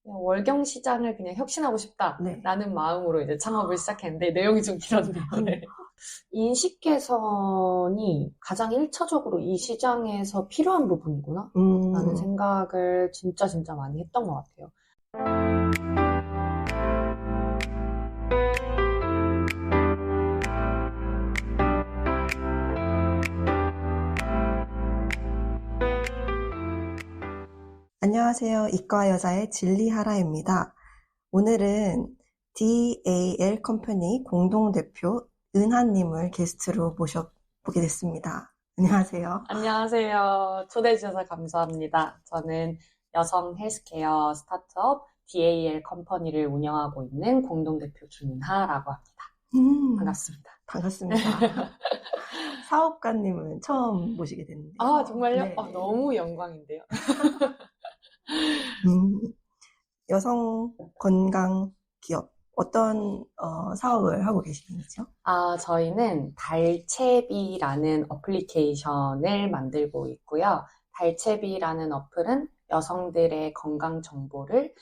그냥 월경 시장을 그냥 혁신하고 싶다라는 마음으로 이제 창업을 시작했는데 내용이 좀 길었네요. 네. 인식 개선이 가장 1차적으로 이 시장에서 필요한 부분이구나 라는 생각을 진짜 많이 했던 것 같아요. 안녕하세요. 이과 여자의 진리하라입니다. 오늘은 DAL 컴퍼니 공동대표 은하님을 게스트로 모셔보게 됐습니다. 안녕하세요. 안녕하세요. 초대해 주셔서 감사합니다. 저는 여성 헬스케어 스타트업 DAL 컴퍼니를 운영하고 있는 공동대표 준은하라고 합니다. 반갑습니다. 반갑습니다. 사업가님은 처음 모시게 됐는데. 아, 정말요? 너무 영광인데요. 여성 건강 기업 어떤 사업을 하고 계시는지요? 저희는 달채비라는 어플리케이션을 만들고 있고요. 달채비라는 어플은 여성들의 건강 정보를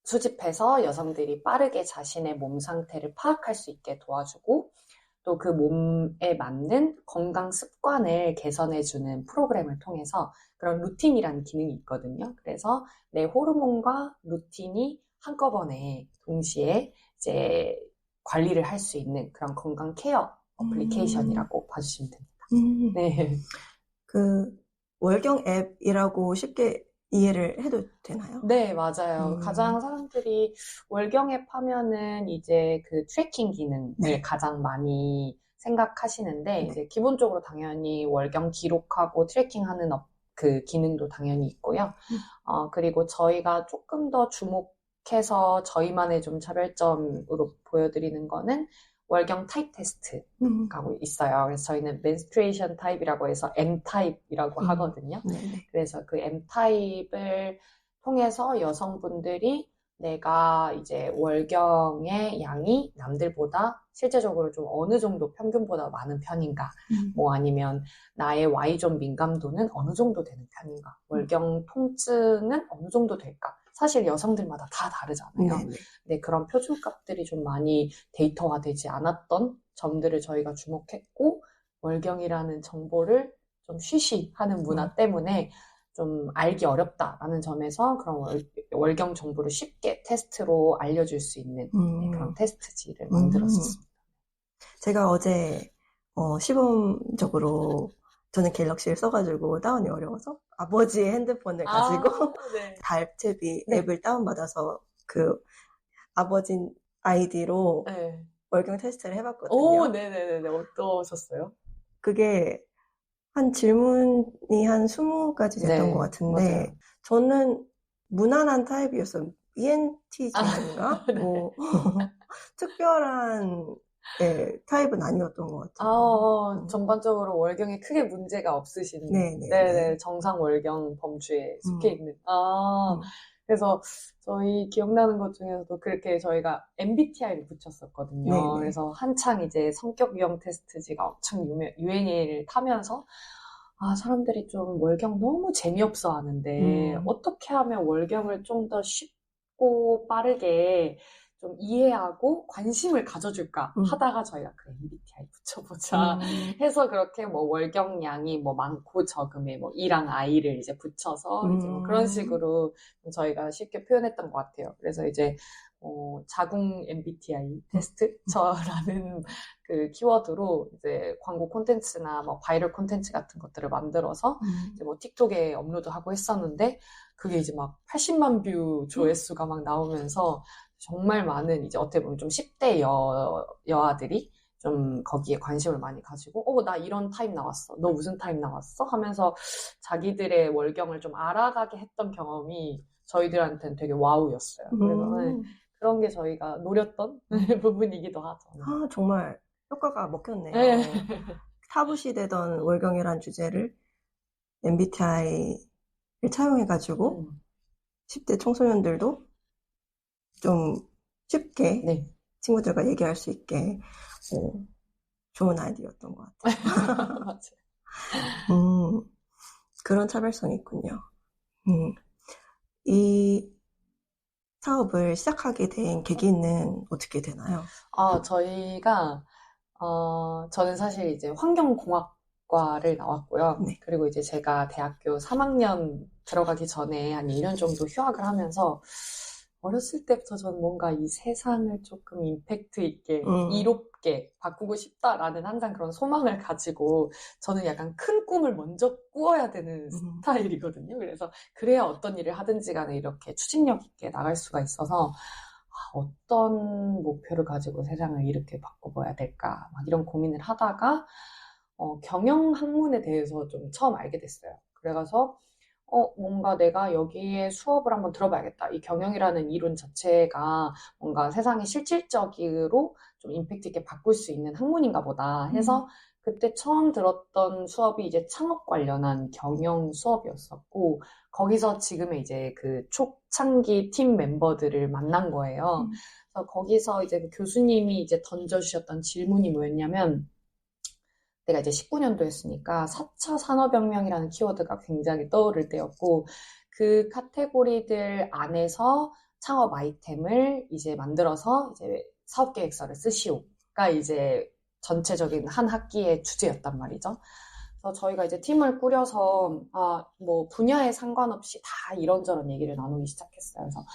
수집해서 여성들이 빠르게 자신의 몸 상태를 파악할 수 있게 도와주고 또 그 몸에 맞는 건강 습관을 개선해주는 프로그램을 통해서 그런 루틴이라는 기능이 있거든요. 그래서 내 호르몬과 루틴이 한꺼번에 동시에 이제 관리를 할 수 있는 그런 건강 케어 어플리케이션이라고 봐주시면 됩니다. 네. 그 월경 앱이라고 쉽게 이해를 해도 되나요? 네, 맞아요. 가장 사람들이 월경 앱 하면은 이제 그 트래킹 기능을 가장 많이 생각하시는데 이제 기본적으로 당연히 월경 기록하고 트래킹하는 그 기능도 당연히 있고요. 그리고 저희가 조금 더 주목해서 저희만의 좀 차별점으로 보여드리는 거는 월경 타입 테스트가 있어요. 그래서 저희는 menstruation 타입이라고 해서 M 타입이라고 하거든요. 그래서 그 M 타입을 통해서 여성분들이 내가 이제 월경의 양이 남들보다 실제적으로 좀 어느 정도 평균보다 많은 편인가, 뭐 아니면 나의 Y존 민감도는 어느 정도 되는 편인가, 월경 통증은 어느 정도 될까. 사실 여성들마다 다 다르잖아요. 근데 그런 표준값들이 좀 많이 데이터화되지 않았던 점들을 저희가 주목했고, 월경이라는 정보를 좀 쉬쉬하는 문화 때문에 좀 알기 어렵다라는 점에서 그런 월경 정보를 쉽게 테스트로 알려줄 수 있는 그런 테스트지를 만들었습니다. 제가 어제 시범적으로 저는 갤럭시를 써가지고 다운이 어려워서 아버지의 핸드폰을 가지고 달채비 앱을 다운받아서 그 아버지 아이디로 월경 테스트를 해봤거든요. 네네네. 어떠셨어요? 그게 한 질문이 한 20가지 됐던 것 같은데 맞아요. 저는 무난한 타입이었어요. ENTJ인가? 뭐 특별한 타입은 아니었던 것 같아요. 전반적으로 월경에 크게 문제가 없으신 네네, 정상 월경 범주에 속해 있는. 그래서 저희 기억나는 것 중에서도 그렇게 저희가 MBTI를 붙였었거든요. 그래서 한창 이제 성격 유형 테스트지가 엄청 유행을 타면서 사람들이 좀 월경 너무 재미없어 하는데 어떻게 하면 월경을 좀 더 쉽고 빠르게 좀 이해하고 관심을 가져줄까 하다가 저희가 그 MBTI 붙여보자 해서 그렇게 뭐 월경량이 뭐 많고 적음에 뭐 E랑 I를 이제 붙여서 이제 뭐 그런 식으로 저희가 쉽게 표현했던 것 같아요. 그래서 이제 자궁 MBTI 테스트라는 그 키워드로 이제 광고 콘텐츠나 뭐 바이럴 콘텐츠 같은 것들을 만들어서 이제 뭐 틱톡에 업로드하고 했었는데 그게 이제 막 80만 뷰 조회수가 막 나오면서 정말 많은 이제 어떻게 보면 좀 10대 여아들이 좀 거기에 관심을 많이 가지고 나 이런 타입 나왔어. 너 무슨 타입 나왔어? 하면서 자기들의 월경을 좀 알아가게 했던 경험이 저희들한테는 되게 와우였어요. 그래서 그런 게 저희가 노렸던 부분이기도 하죠. 정말 효과가 먹혔네요. 타부시되던 월경이란 주제를 MBTI를 차용해가지고 10대 청소년들도 좀 쉽게 친구들과 얘기할 수 있게 좋은 아이디어였던 것 같아요. 맞아요. 그런 차별성이 있군요. 이 사업을 시작하게 된 계기는 어떻게 되나요? 저는 사실 이제 환경공학과를 나왔고요. 네. 그리고 이제 제가 대학교 3학년 들어가기 전에 한 2년 정도 휴학을 하면서 어렸을 때부터 저는 뭔가 이 세상을 조금 임팩트 있게, 이롭게 바꾸고 싶다라는 항상 그런 소망을 가지고 저는 약간 큰 꿈을 먼저 꾸어야 되는 스타일이거든요. 그래서 그래야 어떤 일을 하든지 간에 이렇게 추진력 있게 나갈 수가 있어서 어떤 목표를 가지고 세상을 이렇게 바꿔봐야 될까 막 이런 고민을 하다가 경영학문에 대해서 좀 처음 알게 됐어요. 그래가서 뭔가 내가 여기에 수업을 한번 들어봐야겠다. 이 경영이라는 이론 자체가 뭔가 세상에 실질적으로 좀 임팩트 있게 바꿀 수 있는 학문인가 보다 해서 그때 처음 들었던 수업이 이제 창업 관련한 경영 수업이었었고, 거기서 지금의 이제 그 초창기 팀 멤버들을 만난 거예요. 그래서 거기서 이제 그 교수님이 이제 던져주셨던 질문이 뭐였냐면, 내가 이제 19년도였으니까 4차 산업혁명이라는 키워드가 굉장히 떠오를 때였고, 그 카테고리들 안에서 창업 아이템을 이제 만들어서 이제 사업계획서를 쓰시오가 이제 전체적인 한 학기의 주제였단 말이죠. 그래서 저희가 이제 팀을 꾸려서, 뭐 분야에 상관없이 다 이런저런 얘기를 나누기 시작했어요. 그래서,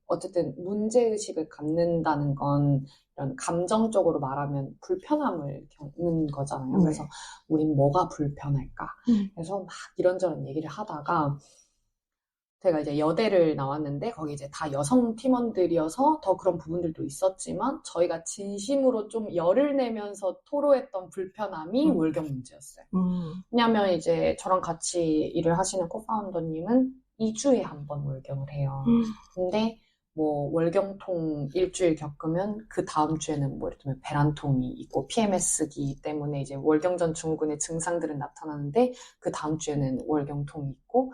어쨌든 문제의식을 갖는다는 건 이런 감정적으로 말하면 불편함을 겪는 거잖아요. 그래서 우린 뭐가 불편할까? 그래서 막 이런저런 얘기를 하다가 제가 이제 여대를 나왔는데 거기 이제 다 여성 팀원들이어서 더 그런 부분들도 있었지만 저희가 진심으로 좀 열을 내면서 토로했던 불편함이 월경 문제였어요. 왜냐하면 이제 저랑 같이 일을 하시는 코파운더님은 2주에 한 번 월경을 해요. 근데 뭐 월경통 일주일 겪으면 그 다음 주에는 뭐 예를 들면 배란통이 있고 PMS기 때문에 이제 월경전 증후군의 증상들은 나타나는데 그 다음 주에는 월경통이 있고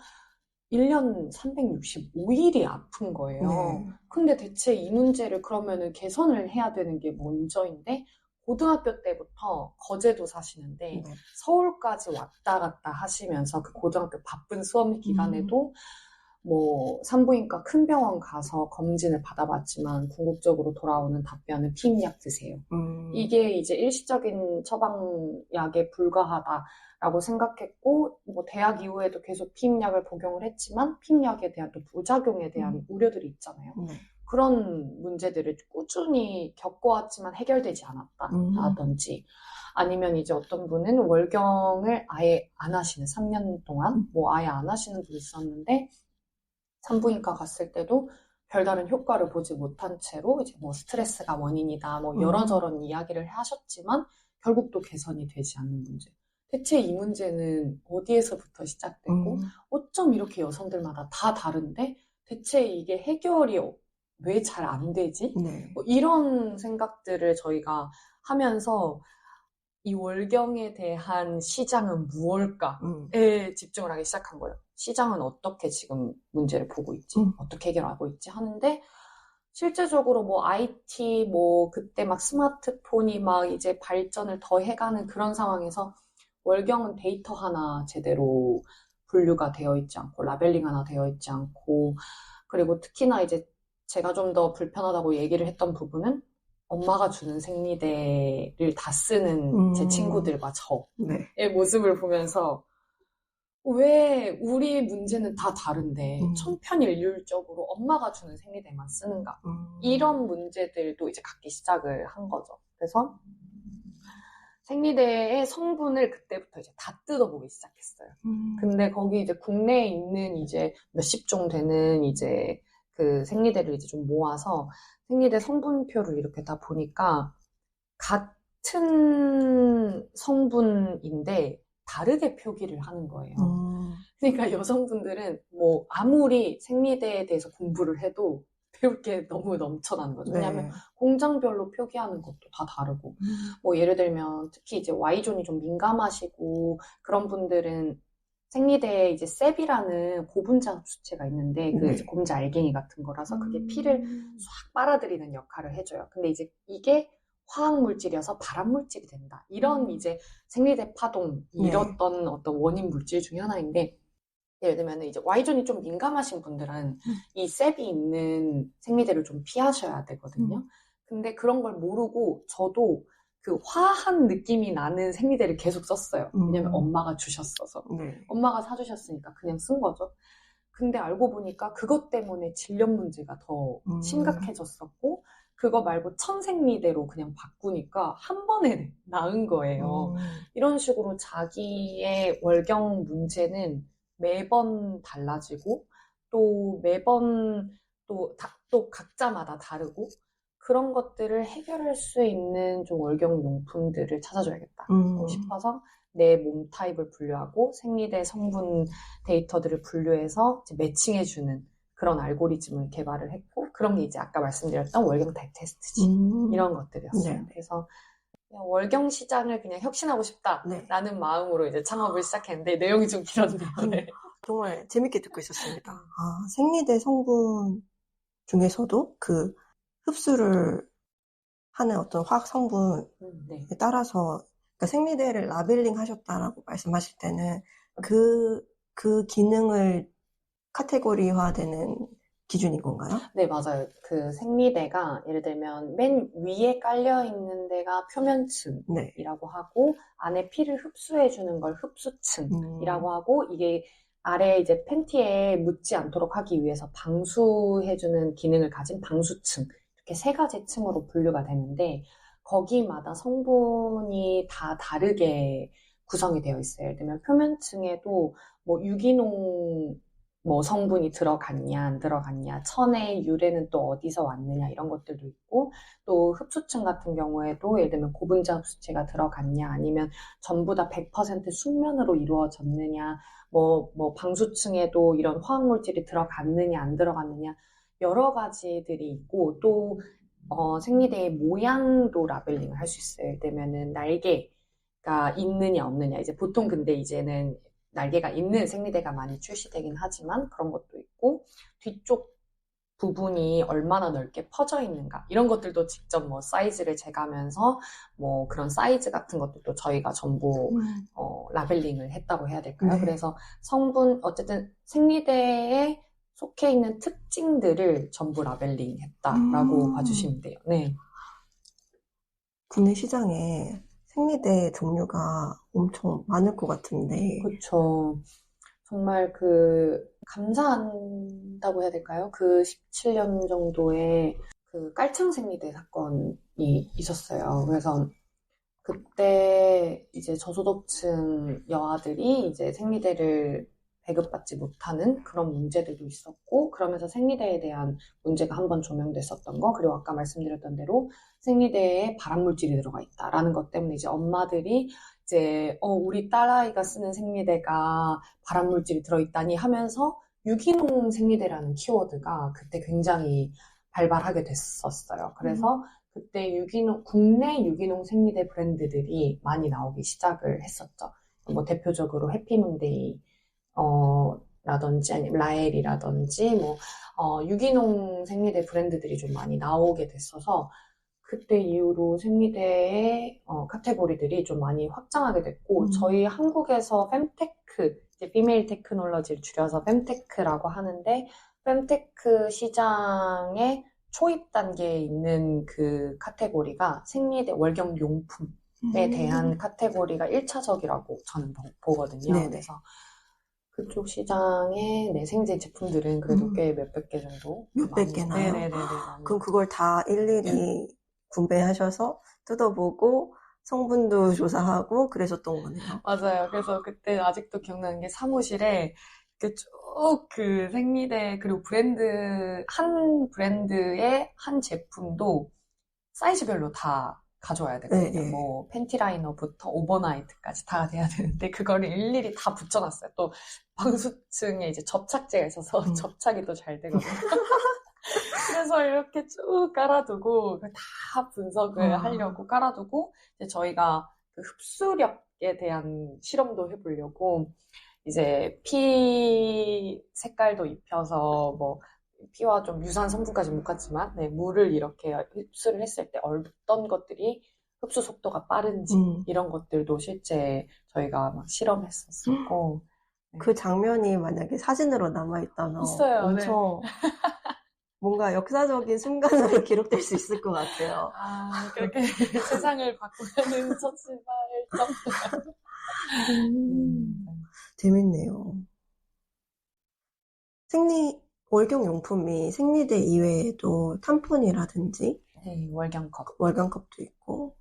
1년 365일이 아픈 거예요. 근데 대체 이 문제를 그러면은 개선을 해야 되는 게 먼저인데 고등학교 때부터 거제도 사시는데 서울까지 왔다 갔다 하시면서 그 고등학교 바쁜 수업 기간에도 뭐 산부인과 큰 병원 가서 검진을 받아봤지만 궁극적으로 돌아오는 답변은 피임약 드세요. 이게 이제 일시적인 처방약에 불과하다라고 생각했고 뭐 대학 이후에도 계속 피임약을 복용을 했지만 피임약에 대한 또 부작용에 대한 우려들이 있잖아요. 그런 문제들을 꾸준히 겪어왔지만 해결되지 않았다라든지 아니면 이제 어떤 분은 월경을 아예 안 하시는 3년 동안 뭐 아예 안 하시는 분이 있었는데 산부인과 갔을 때도 별다른 효과를 보지 못한 채로 이제 뭐 스트레스가 원인이다 뭐 여러저런 이야기를 하셨지만 결국 또 개선이 되지 않는 문제. 대체 이 문제는 어디에서부터 시작되고 어쩜 이렇게 여성들마다 다 다른데 대체 이게 해결이 왜 잘 안 되지? 뭐 이런 생각들을 저희가 하면서 이 월경에 대한 시장은 무엇일까에 집중을 하기 시작한 거예요. 시장은 어떻게 지금 문제를 보고 있지? 어떻게 해결하고 있지? 하는데 실제적으로 뭐 IT 뭐 그때 막 스마트폰이 막 이제 발전을 더 해가는 그런 상황에서 월경은 데이터 하나 제대로 분류가 되어 있지 않고 라벨링 하나 되어 있지 않고 그리고 특히나 이제 제가 좀 더 불편하다고 얘기를 했던 부분은 엄마가 주는 생리대를 다 쓰는 제 친구들과 저의 모습을 보면서 왜 우리 문제는 다 다른데 천편일률적으로 엄마가 주는 생리대만 쓰는가 이런 문제들도 이제 갖기 시작을 한 거죠. 그래서 생리대의 성분을 그때부터 이제 다 뜯어보기 시작했어요. 근데 거기 이제 국내에 있는 이제 몇십 종 되는 이제 그 생리대를 이제 좀 모아서 생리대 성분표를 이렇게 다 보니까 같은 성분인데 다르게 표기를 하는 거예요. 그러니까 여성분들은 뭐 아무리 생리대에 대해서 공부를 해도 배울 게 너무 넘쳐나는 거죠. 왜냐하면 공장별로 표기하는 것도 다 다르고 뭐 예를 들면 특히 이제 Y존이 좀 민감하시고 그런 분들은 생리대에 이제 셉이라는 고분자 수치가 있는데 그 이제 고분자 알갱이 같은 거라서 그게 피를 싹 빨아들이는 역할을 해줘요. 근데 이제 이게 화학물질이어서 발암물질이 된다. 이런 이제 생리대 파동, 잃었던 어떤 원인 물질 중에 하나인데 예를 들면 이제 Y존이 좀 민감하신 분들은 이 셉이 있는 생리대를 좀 피하셔야 되거든요. 근데 그런 걸 모르고 저도 그 화한 느낌이 나는 생리대를 계속 썼어요. 왜냐면 엄마가 주셨어서. 엄마가 사주셨으니까 그냥 쓴 거죠. 근데 알고 보니까 그것 때문에 질염 문제가 더 심각해졌었고, 그거 말고 천생리대로 그냥 바꾸니까 한 번에 나은 거예요. 이런 식으로 자기의 월경 문제는 매번 달라지고, 또 매번 또 각자마다 다르고, 그런 것들을 해결할 수 있는 좀 월경 용품들을 찾아줘야겠다 싶어서 내 몸 타입을 분류하고 생리대 성분 데이터들을 분류해서 이제 매칭해주는 그런 알고리즘을 개발을 했고, 그런 게 이제 아까 말씀드렸던 월경 타입 테스트지 이런 것들이었어요. 네. 그래서 그냥 월경 시장을 그냥 혁신하고 싶다라는 마음으로 이제 창업을 시작했는데 내용이 좀 길었네요. 네. 정말 재밌게 듣고 있었습니다. 생리대 성분 중에서도 그 흡수를 하는 어떤 화학 성분에 따라서, 그러니까 생리대를 라벨링 하셨다라고 말씀하실 때는 그 기능을 카테고리화되는 기준인 건가요? 네, 맞아요. 그 생리대가 예를 들면 맨 위에 깔려 있는 데가 표면층이라고 하고, 안에 피를 흡수해주는 걸 흡수층이라고 하고, 이게 아래 이제 팬티에 묻지 않도록 하기 위해서 방수해주는 기능을 가진 방수층, 이렇게 세 가지 층으로 분류가 되는데, 거기마다 성분이 다 다르게 구성이 되어 있어요. 예를 들면 표면층에도 뭐 유기농 성분이 들어갔냐 안 들어갔냐, 천의 유래는 또 어디서 왔느냐 이런 것들도 있고, 또 흡수층 같은 경우에도 예를 들면 고분자 흡수체가 들어갔냐, 아니면 전부 다 100% 순면으로 이루어졌느냐, 방수층에도 이런 화학물질이 들어갔느냐 안 들어갔느냐, 여러 가지들이 있고, 또 생리대의 모양도 라벨링을 할 수 있어요. 예를 들면은 날개가 있느냐 없느냐, 이제 보통 근데 이제는 날개가 있는 생리대가 많이 출시되긴 하지만 그런 것도 있고, 뒤쪽 부분이 얼마나 넓게 퍼져 있는가 이런 것들도 직접 사이즈를 재가면서 그런 사이즈 같은 것들도 저희가 전부 라벨링을 했다고 해야 될까요? 그래서 성분, 어쨌든 생리대에 속해 있는 특징들을 전부 라벨링 했다라고 봐주시면 돼요. 네. 국내 시장에 생리대 종류가 엄청 많을 것 같은데. 그렇죠. 정말 감사한다고 해야 될까요? 그 17년 정도의 그 깔창 생리대 사건이 있었어요. 그래서 그때 이제 저소득층 여아들이 이제 생리대를 배급받지 못하는 그런 문제들도 있었고, 그러면서 생리대에 대한 문제가 한번 조명됐었던 거, 그리고 아까 말씀드렸던 대로 생리대에 발암물질이 들어가 있다라는 것 때문에 이제 엄마들이 이제 우리 딸아이가 쓰는 생리대가 발암물질이 들어있다니 하면서 유기농 생리대라는 키워드가 그때 굉장히 발발하게 됐었어요. 그래서 그때 국내 유기농 생리대 브랜드들이 많이 나오기 시작을 했었죠. 대표적으로 해피문데이 라든지 아니면 라엘이라든지 유기농 생리대 브랜드들이 좀 많이 나오게 됐어서, 그때 이후로 생리대의 카테고리들이 좀 많이 확장하게 됐고, 저희 한국에서 fem테크, 이제 피메일 테크놀로지를 줄여서 fem테크라고 하는데, fem테크 시장에 초입 단계에 있는 그 카테고리가 생리대 월경 용품에 대한 카테고리가 1차적이라고 저는 보거든요. 네네. 그래서 그쪽 시장의 생제 제품들은 그래도 꽤 몇백 개 정도. 몇백 개나요? 네네네네. 그럼 그걸 다 일일이 분배하셔서 뜯어보고 성분도 조사하고 그러셨던 거네요. 맞아요. 그래서 그때 아직도 기억나는 게 사무실에 쭉 그 생리대, 그리고 한 브랜드의 한 제품도 사이즈별로 다 가져와야 되거든요. 팬티 라이너부터 오버나이트까지 다 돼야 되는데, 그거를 일일이 다 붙여놨어요. 또 방수층에 이제 접착제가 있어서 접착이 또 잘 되거든요. 그래서 이렇게 쭉 깔아두고 다 분석을 하려고 깔아두고, 이제 저희가 그 흡수력에 대한 실험도 해보려고 이제 피 색깔도 입혀서 피와 좀 유사한 성분까지 못 갔지만, 물을 이렇게 흡수를 했을 때 어떤 것들이 흡수 속도가 빠른지 이런 것들도 실제 저희가 막 실험했었고, 그 장면이 만약에 사진으로 남아있다면 있어요. 엄청 뭔가 역사적인 순간으로 기록될 수 있을 것 같아요. 그렇게 세상을 바꾸는 처치발전. 재밌네요. 월경용품이 생리대 이외에도 탐폰이라든지 네, 월경컵도 있고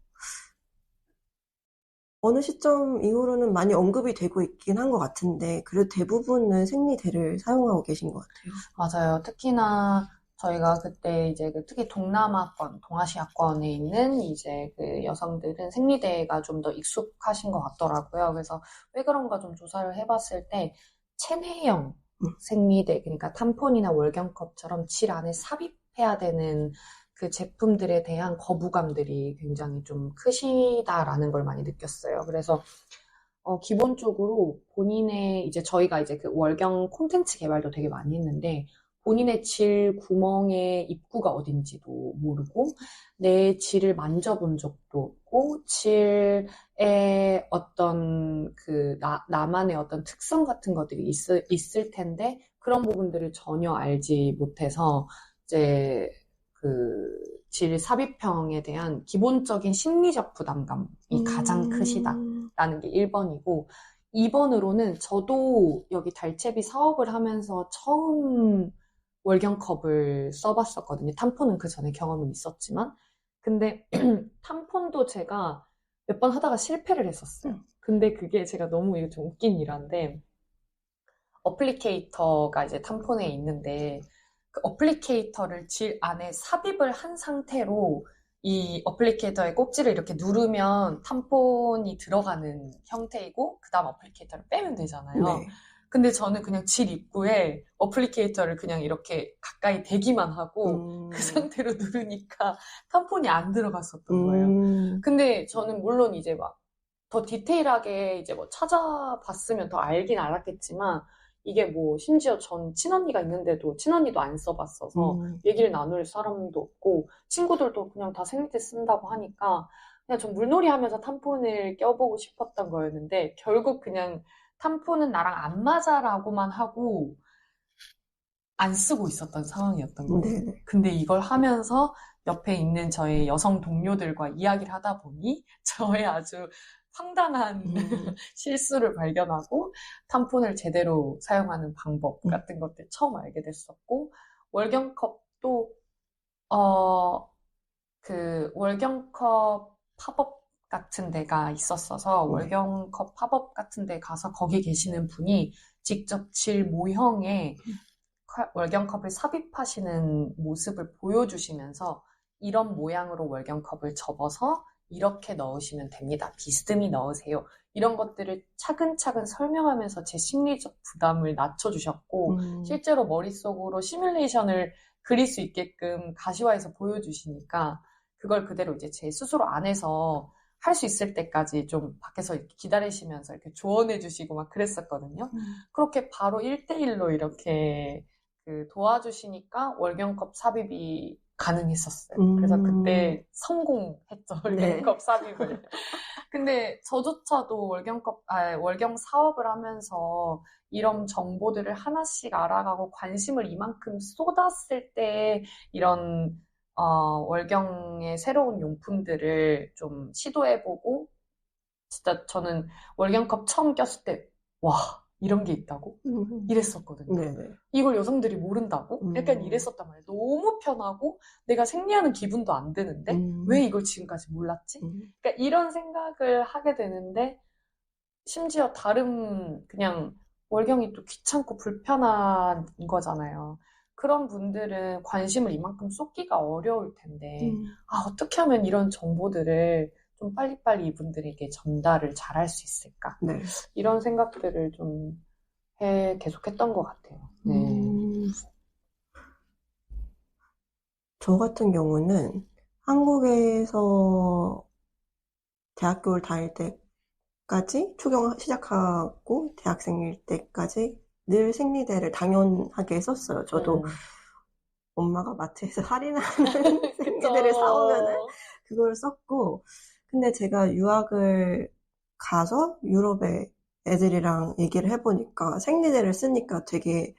어느 시점 이후로는 많이 언급이 되고 있긴 한 것 같은데 그래도 대부분은 생리대를 사용하고 계신 것 같아요. 맞아요. 특히나 저희가 그때 이제 특히 동남아권, 동아시아권에 있는 이제 그 여성들은 생리대가 좀 더 익숙하신 것 같더라고요. 그래서 왜 그런가 좀 조사를 해봤을 때 체내형 생리대, 그러니까 탐폰이나 월경컵처럼 질 안에 삽입해야 되는 그 제품들에 대한 거부감들이 굉장히 좀 크시다라는 걸 많이 느꼈어요. 그래서 기본적으로 본인의 이제 저희가 이제 그 월경 콘텐츠 개발도 되게 많이 했는데 본인의 질 구멍의 입구가 어딘지도 모르고 내 질을 만져본 적도 없고 질의 어떤 그 나만의 어떤 특성 같은 것들이 있을 텐데 그런 부분들을 전혀 알지 못해서 이제 그 질 삽입형에 대한 기본적인 심리적 부담감이 가장 크시다라는 게 1번이고 2번으로는 저도 여기 달채비 사업을 하면서 처음 월경컵을 써봤었거든요. 탐폰은 그 전에 경험은 있었지만 근데 탐폰도 제가 몇 번 하다가 실패를 했었어요. 근데 그게 제가 너무 이거 좀 웃긴 일화인데 어플리케이터가 이제 탐폰에 있는데 그 어플리케이터를 질 안에 삽입을 한 상태로 이 어플리케이터의 꼭지를 이렇게 누르면 탐폰이 들어가는 형태이고 그 다음 어플리케이터를 빼면 되잖아요. 네. 근데 저는 그냥 질 입구에 어플리케이터를 그냥 이렇게 가까이 대기만 하고 그 상태로 누르니까 탐폰이 안 들어갔었던 거예요. 근데 저는 물론 이제 막 더 디테일하게 이제 뭐 찾아봤으면 더 알긴 알았겠지만 이게 뭐 심지어 전 친언니가 있는데도 친언니도 안 써봤어서 얘기를 나눌 사람도 없고 친구들도 그냥 다 생리대 쓴다고 하니까 그냥 전 물놀이 하면서 탐폰을 껴보고 싶었던 거였는데 결국 그냥 탐폰은 나랑 안 맞아라고만 하고 안 쓰고 있었던 상황이었던 거예요. 근데 이걸 하면서 옆에 있는 저의 여성 동료들과 이야기를 하다 보니 저의 아주 황당한 실수를 발견하고 탐폰을 제대로 사용하는 방법 같은 것들 처음 알게 됐었고 월경컵도 그 월경컵 팝업 같은 데가 있었어서 월경컵 팝업 같은 데 가서 거기 계시는 분이 직접 질 모형에 월경컵을 삽입하시는 모습을 보여주시면서 이런 모양으로 월경컵을 접어서 이렇게 넣으시면 됩니다. 비스듬히 넣으세요. 이런 것들을 차근차근 설명하면서 제 심리적 부담을 낮춰주셨고 실제로 머릿속으로 시뮬레이션을 그릴 수 있게끔 가시화해서 보여주시니까 그걸 그대로 이제 제 스스로 안에서 할 수 있을 때까지 좀 밖에서 이렇게 기다리시면서 이렇게 조언해주시고 막 그랬었거든요. 그렇게 바로 1대1로 이렇게 그 도와주시니까 월경컵 삽입이 가능했었어요. 그래서 그때 성공했죠, 월경컵 삽입을. 근데 저조차도 월경 사업을 하면서 이런 정보들을 하나씩 알아가고 관심을 이만큼 쏟았을 때 이런 월경의 새로운 용품들을 좀 시도해보고 진짜 저는 월경컵 처음 꼈을 때 와, 이런 게 있다고? 이랬었거든요. 네네. 이걸 여성들이 모른다고? 약간 이랬었단 말이에요. 너무 편하고 내가 생리하는 기분도 안 드는데 왜 이걸 지금까지 몰랐지? 그러니까 이런 생각을 하게 되는데 심지어 다른 그냥 월경이 또 귀찮고 불편한 거잖아요. 그런 분들은 관심을 이만큼 쏟기가 어려울 텐데 어떻게 하면 이런 정보들을 좀 빨리빨리 이분들에게 전달을 잘할 수 있을까? 네. 이런 생각들을 좀 계속했던 것 같아요. 네. 저 같은 경우는 한국에서 대학교를 다닐 때까지 초경 시작하고 대학생일 때까지 늘 생리대를 당연하게 썼어요. 저도 엄마가 마트에서 할인하는 생리대를 사오면은 그걸 썼고 근데 제가 유학을 가서 유럽에 애들이랑 얘기를 해보니까 생리대를 쓰니까 되게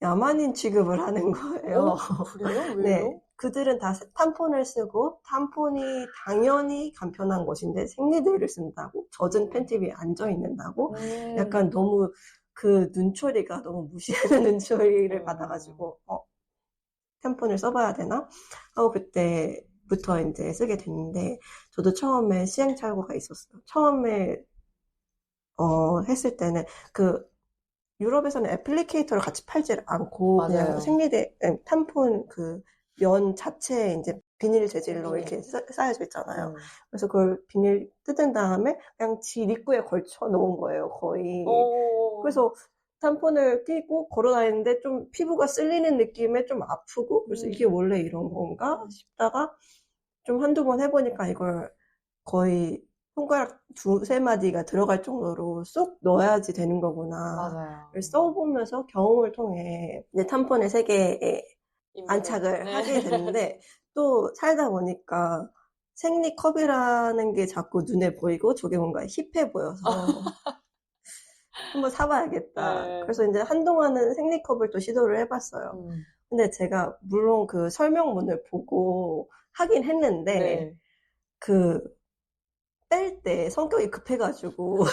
야만인 취급을 하는 거예요. 그래요? 왜요? 네, 그들은 다 탐폰을 쓰고 탐폰이 당연히 간편한 것인데 생리대를 쓴다고 젖은 팬티 위에 앉아 있는다고 약간 너무 그 눈초리가 너무 무시하는 눈초리를 받아가지고 탐폰을 써봐야 되나 하고 그때부터 이제 쓰게 됐는데 저도 처음에 시행착오가 있었어요. 처음에 했을 때는 유럽에서는 애플리케이터를 같이 팔지 않고 맞아요. 그냥 생리대 탐폰 그 면 자체에 이제 비닐 재질로 이렇게 쌓여져 있잖아요. 그래서 그걸 비닐 뜯은 다음에 그냥 집 입구에 걸쳐 놓은 거예요, 거의. 그래서 탐폰을 끼고 걸어 다니는데 좀 피부가 쓸리는 느낌에 좀 아프고 그래서 이게 원래 이런 건가 싶다가 좀 한두 번 해보니까 이걸 거의 손가락 두세 마디가 들어갈 정도로 쏙 넣어야지 되는 거구나. 맞아요. 써보면서 경험을 통해 이제 탐폰의 세계에 안착을 하게 됐는데 또 살다 보니까 생리컵이라는 게 자꾸 눈에 보이고 저게 뭔가 힙해 보여서 한번 사봐야겠다. 네. 그래서 이제 한동안은 생리컵을 또 시도를 해봤어요. 근데 제가 물론 그 설명문을 보고 하긴 했는데 뺄 때 성격이 급해가지고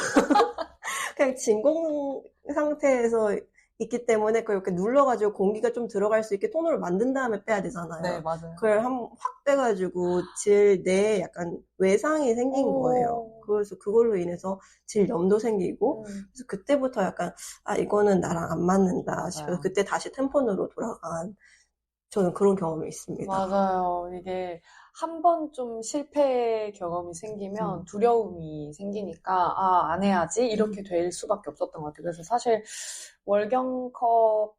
그냥 진공 상태에서 있기 때문에 그걸 이렇게 눌러가지고 공기가 좀 들어갈 수 있게 통로를 만든 다음에 빼야 되잖아요. 네, 맞아요. 그걸 확 빼가지고 질 내에 약간 외상이 생긴 거예요. 그래서 그걸로 인해서 질염도 생기고 그래서 그때부터 약간 이거는 나랑 안 맞는다 싶어서 그때 다시 템폰으로 돌아간 저는 그런 경험이 있습니다. 맞아요. 이게 한 번 좀 실패 경험이 생기면 두려움이 생기니까 안 해야지 이렇게 될 수밖에 없었던 것 같아요. 그래서 사실 월경컵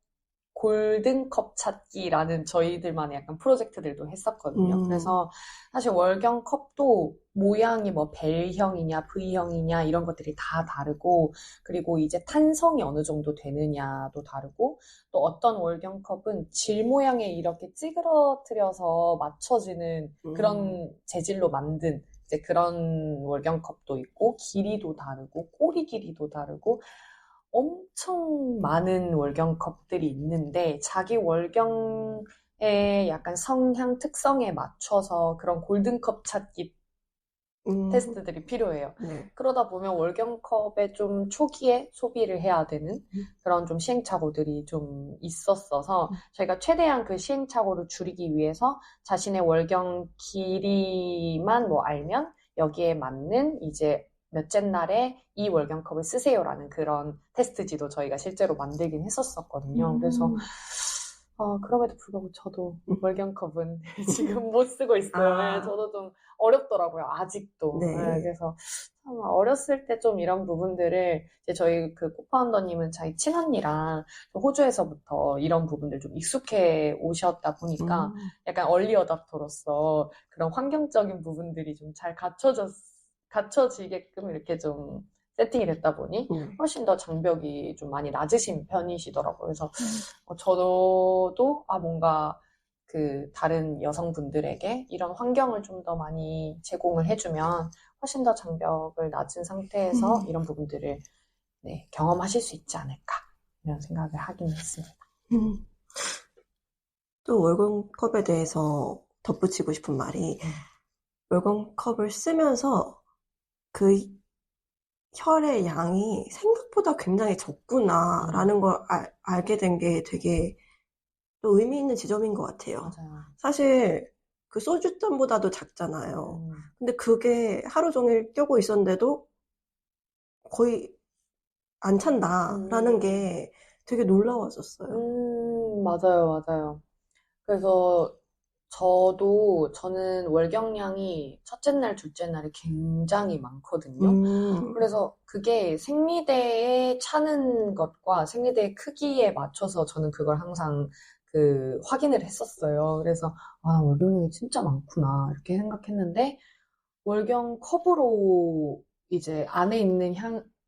골든컵 찾기라는 저희들만의 약간 프로젝트들도 했었거든요. 그래서 사실 월경컵도 모양이 뭐 벨형이냐 V형이냐 이런 것들이 다 다르고 그리고 이제 탄성이 어느 정도 되느냐도 다르고 또 어떤 월경컵은 질 모양에 이렇게 찌그러뜨려서 맞춰지는 그런 재질로 만든 이제 그런 월경컵도 있고 길이도 다르고 꼬리 길이도 다르고 엄청 많은 월경컵들이 있는데 자기 월경의 약간 성향 특성에 맞춰서 그런 골든컵 찾기 테스트들이 필요해요. 그러다 보면 월경컵에 좀 초기에 소비를 해야 되는 그런 좀 시행착오들이 좀 있었어서 저희가 최대한 그 시행착오를 줄이기 위해서 자신의 월경 길이만 뭐 알면 여기에 맞는 이제 몇째 날에 이 월경컵을 쓰세요라는 그런 테스트지도 저희가 실제로 만들긴 했었었거든요. 그래서 그럼에도 불구하고 저도 월경컵은 지금 못 쓰고 있어요. 저도 좀 어렵더라고요, 아직도. 네, 그래서 참 어렸을 때 좀 이런 부분들을 이제 저희 그 코파운더님은 자기 친언니랑 호주에서부터 이런 부분들 좀 익숙해 오셨다 보니까 약간 얼리 어답터로서 그런 환경적인 부분들이 좀 잘 갖춰지게끔 이렇게 좀 세팅이 됐다 보니 훨씬 더 장벽이 좀 많이 낮으신 편이시더라고요. 그래서 저도 뭔가 그 다른 여성분들에게 이런 환경을 좀 더 많이 제공을 해주면 훨씬 더 장벽을 낮은 상태에서 이런 부분들을 경험하실 수 있지 않을까 이런 생각을 하긴 했습니다. 또 월경컵에 대해서 덧붙이고 싶은 말이 월경컵을 쓰면서 그 혈의 양이 생각보다 굉장히 적구나라는 걸 알게 된 게 되게 또 의미 있는 지점인 것 같아요. 맞아요. 사실 그 소주잔보다도 작잖아요. 근데 그게 하루 종일 껴고 있었는데도 거의 안 찬다라는 게 되게 놀라웠었어요. 맞아요. 그래서 저는 월경량이 첫째 날, 둘째 날에 굉장히 많거든요. 그래서 그게 생리대에 차는 것과 생리대의 크기에 맞춰서 저는 그걸 항상 확인을 했었어요. 그래서 월경량이 진짜 많구나 이렇게 생각했는데 월경 컵으로 이제 안에 있는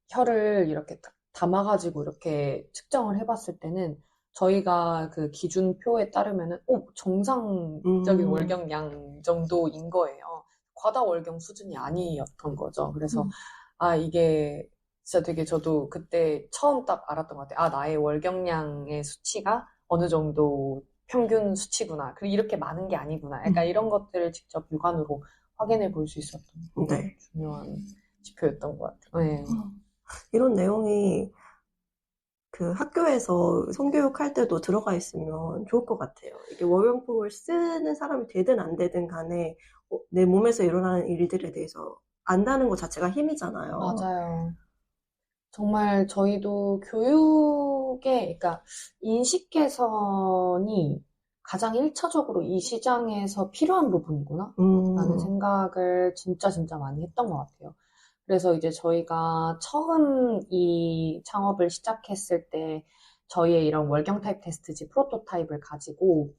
혈을 이렇게 담아가지고 이렇게 측정을 해봤을 때는 저희가 그 기준표에 따르면은 정상적인 월경량 정도인 거예요. 과다 월경 수준이 아니었던 거죠. 그래서 이게 진짜 되게 저도 그때 처음 딱 알았던 것 같아요. 아, 나의 월경량의 수치가 어느 정도 평균 수치구나. 그리고 이렇게 많은 게 아니구나. 약간 이런 것들을 직접 육안으로 확인해 볼 수 있었던 네. 중요한 지표였던 것 같아요. 네. 이런 내용이 그 학교에서 성교육할 때도 들어가 있으면 좋을 것 같아요. 이게 월경품을 쓰는 사람이 되든 안 되든 간에 내 몸에서 일어나는 일들에 대해서 안다는 것 자체가 힘이잖아요. 맞아요. 정말 저희도 교육의, 그러니까 인식 개선이 가장 1차적으로 이 시장에서 필요한 부분이구나 라는 생각을 진짜 많이 했던 것 같아요. 그래서 이제 저희가 처음 이 창업을 시작했을 때 저희의 이런 월경 타입 테스트지 프로토타입을 가지고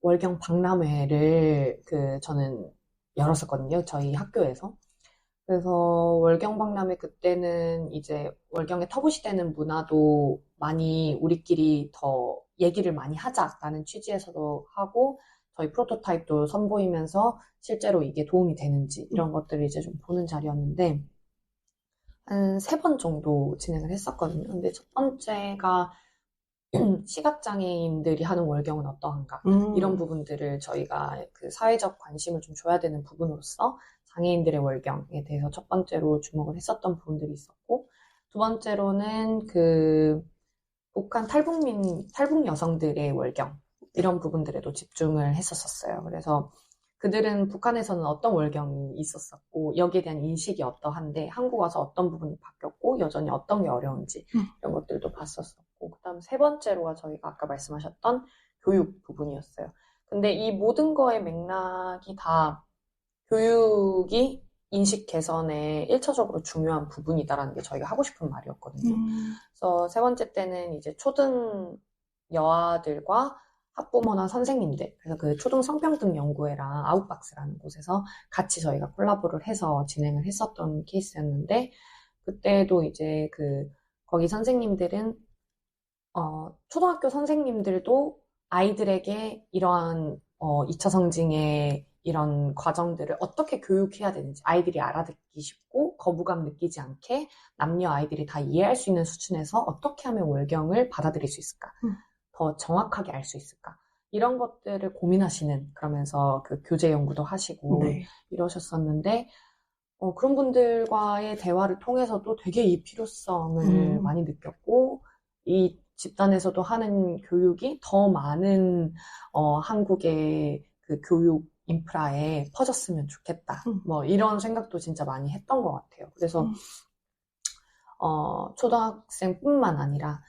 월경 박람회를 저는 열었었거든요. 저희 학교에서. 그래서 월경 박람회 그때는 이제 월경에 터부시되는 문화도 많이 우리끼리 더 얘기를 많이 하자라는 취지에서도 하고 저희 프로토타입도 선보이면서 실제로 이게 도움이 되는지 이런 것들을 이제 좀 보는 자리였는데 한 3번 정도 진행을 했었거든요. 근데 첫 번째가 시각장애인들이 하는 월경은 어떠한가 이런 부분들을 저희가 그 사회적 관심을 좀 줘야 되는 부분으로서 장애인들의 월경에 대해서 첫 번째로 주목을 했었던 부분들이 있었고 두 번째로는 그 북한 탈북 여성들의 월경 이런 부분들에도 집중을 했었어요. 그래서 그들은 북한에서는 어떤 월경이 있었었고 여기에 대한 인식이 어떠한데 한국 와서 어떤 부분이 바뀌었고 여전히 어떤 게 어려운지 이런 것들도 봤었었고 그다음 세 번째로가 저희가 아까 말씀하셨던 교육 부분이었어요. 근데 이 모든 거의 맥락이 다 교육이 인식 개선에 1차적으로 중요한 부분이다라는 게 저희가 하고 싶은 말이었거든요. 그래서 세 번째 때는 이제 초등 여아들과 학부모나 선생님들, 그래서 그 초등 성평등 연구회랑 아웃박스라는 곳에서 같이 저희가 콜라보를 해서 진행을 했었던 케이스였는데, 그때도 이제 거기 선생님들은, 초등학교 선생님들도 아이들에게 이러한, 2차 성징의 이런 과정들을 어떻게 교육해야 되는지 아이들이 알아듣기 쉽고 거부감 느끼지 않게 남녀 아이들이 다 이해할 수 있는 수준에서 어떻게 하면 월경을 받아들일 수 있을까? 더 정확하게 알 수 있을까? 이런 것들을 고민하시는 그러면서 그 교재 연구도 하시고 네. 이러셨었는데 그런 분들과의 대화를 통해서도 되게 이 필요성을 많이 느꼈고 이 집단에서도 하는 교육이 더 많은 한국의 그 교육 인프라에 퍼졌으면 좋겠다. 뭐 이런 생각도 진짜 많이 했던 것 같아요. 그래서 초등학생뿐만 아니라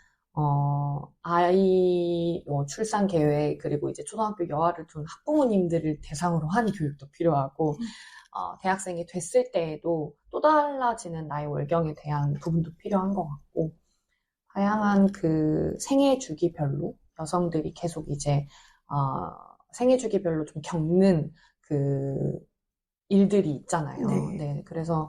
아이 출산 계획 그리고 이제 초등학교 여아를 둔 학부모님들을 대상으로 한 교육도 필요하고 대학생이 됐을 때에도 또 달라지는 나의 월경에 대한 부분도 필요한 것 같고 다양한 그 생애 주기별로 여성들이 계속 이제 생애 주기별로 좀 겪는 그 일들이 있잖아요. 네. 네. 그래서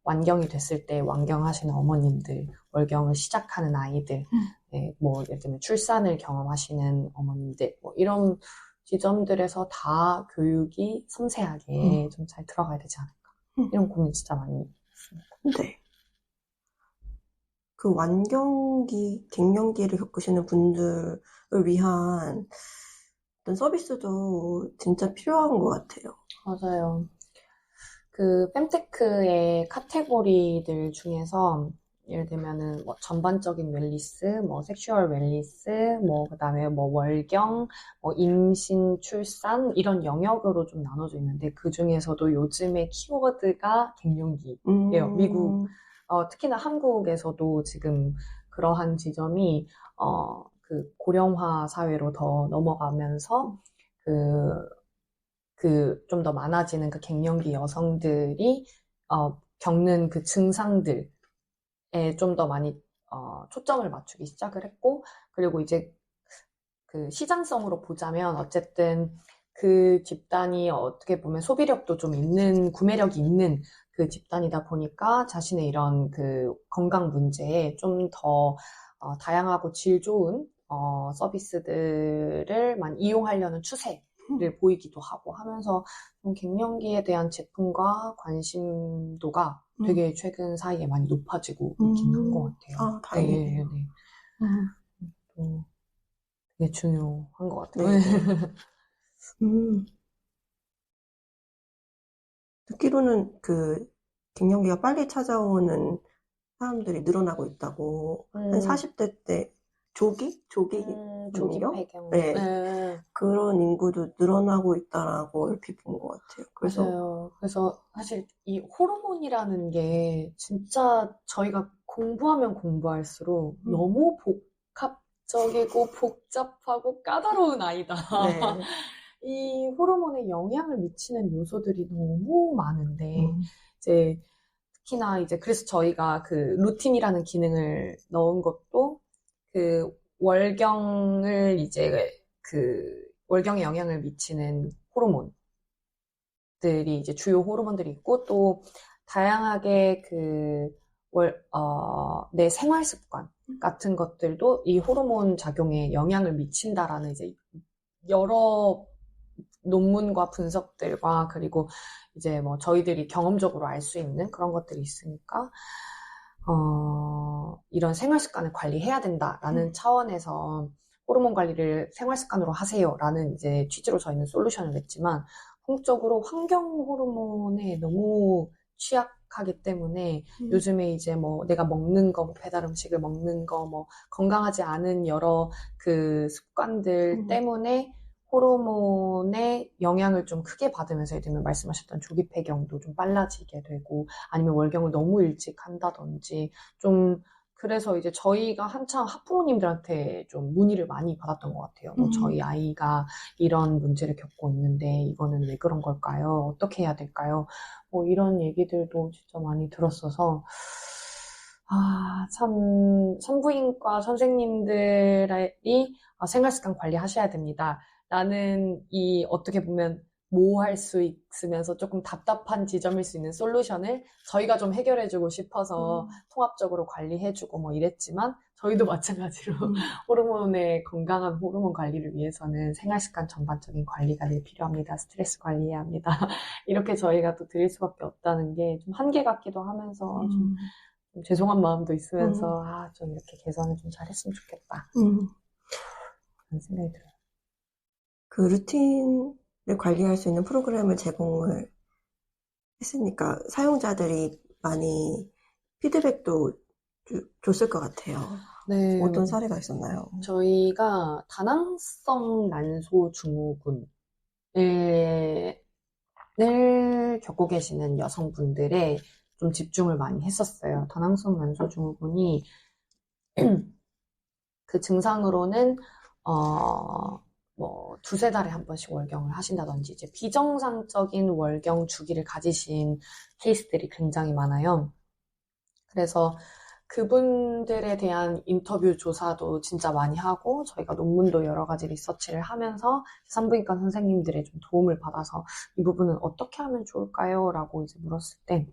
완경이 됐을 때 완경하시는 어머님들, 월경을 시작하는 아이들, 네, 뭐 예를 들면 출산을 경험하시는 어머님들, 뭐 이런 지점들에서 다 교육이 섬세하게 좀 잘 들어가야 되지 않을까. 이런 고민 진짜 많이 했습니다. 네. 그 완경기, 갱년기를 겪으시는 분들을 위한 어떤 서비스도 진짜 필요한 것 같아요. 맞아요. 그 fem테크의 카테고리들 중에서 예를 들면은 뭐 전반적인 웰니스, 뭐 섹슈얼 웰니스, 뭐 그다음에 뭐 월경, 뭐 임신, 출산 이런 영역으로 좀 나눠져 있는데 그 중에서도 요즘의 키워드가 갱년기예요. 미국 특히나 한국에서도 지금 그러한 지점이 그 고령화 사회로 더 넘어가면서 좀 더 많아지는 그 갱년기 여성들이 겪는 그 증상들에 좀 더 많이 초점을 맞추기 시작을 했고 그리고 이제 그 시장성으로 보자면 어쨌든 그 집단이 어떻게 보면 소비력도 좀 있는 구매력이 있는 그 집단이다 보니까 자신의 이런 그 건강 문제에 좀 더 다양하고 질 좋은 서비스들을 많이 이용하려는 추세를 보이기도 하고 하면서 좀 갱년기에 대한 제품과 관심도가 되게 최근 사이에 많이 높아지고 있긴 한 것 같아요. 아, 다행이네요. 네. 되게 중요한 것 같아요. 네. 듣기로는 갱년기가 빨리 찾아오는 사람들이 늘어나고 있다고. 한 40대 때 조기 폐경. 네. 그런 인구도 늘어나고 있다라고 얼핏 본 것 같아요. 맞아요. 그래서 사실 이 호르몬이라는 게 진짜 저희가 공부하면 공부할수록 너무 복합적이고 복잡하고 까다로운 아이다. 네. 이 호르몬에 영향을 미치는 요소들이 너무 많은데 이제 특히나 이제 그래서 저희가 그 루틴이라는 기능을 넣은 것도 그 월경을 이제 월경에 영향을 미치는 호르몬들이 이제 주요 호르몬들이 있고 또 다양하게 내 생활 습관 같은 것들도 이 호르몬 작용에 영향을 미친다라는 이제 여러 논문과 분석들과 그리고 이제 뭐 저희들이 경험적으로 알 수 있는 그런 것들이 있으니까 이런 생활 습관을 관리해야 된다라는 차원에서 호르몬 관리를 생활 습관으로 하세요라는 이제 취지로 저희는 솔루션을 냈지만 공적으로 환경 호르몬에 너무 취약하기 때문에 요즘에 이제 뭐 내가 먹는 거, 배달 음식을 먹는 거, 뭐 건강하지 않은 여러 그 습관들 때문에 호르몬의 영향을 좀 크게 받으면서 예를 들면 말씀하셨던 조기 폐경도 좀 빨라지게 되고 아니면 월경을 너무 일찍 한다든지 좀 그래서 이제 저희가 한창 학부모님들한테 좀 문의를 많이 받았던 것 같아요. 뭐 저희 아이가 이런 문제를 겪고 있는데 이거는 왜 그런 걸까요? 어떻게 해야 될까요? 뭐 이런 얘기들도 진짜 많이 들었어서 참 산부인과 선생님들이 생활습관 관리하셔야 됩니다. 라는 이 어떻게 보면 모호할 수 있으면서 조금 답답한 지점일 수 있는 솔루션을 저희가 좀 해결해주고 싶어서 통합적으로 관리해주고 뭐 이랬지만 저희도 마찬가지로 건강한 호르몬 관리를 위해서는 생활습관 전반적인 관리가 늘 필요합니다. 스트레스 관리해야 합니다. 이렇게 저희가 또 드릴 수밖에 없다는 게 좀 한계 같기도 하면서 좀 죄송한 마음도 있으면서 좀 이렇게 개선을 좀 잘했으면 좋겠다. 그런 생각이 들어요. 그 루틴을 관리할 수 있는 프로그램을 제공을 했으니까 사용자들이 많이 피드백도 줬을 것 같아요. 네. 어떤 사례가 있었나요? 저희가 다낭성 난소 증후군을 겪고 계시는 여성분들에 좀 집중을 많이 했었어요. 다낭성 난소 증후군이 그 증상으로는 뭐 두세 달에 한 번씩 월경을 하신다든지 이제 비정상적인 월경 주기를 가지신 케이스들이 굉장히 많아요. 그래서 그분들에 대한 인터뷰 조사도 진짜 많이 하고 저희가 논문도 여러 가지 리서치를 하면서 산부인과 선생님들의 좀 도움을 받아서 이 부분은 어떻게 하면 좋을까요? 라고 이제 물었을 때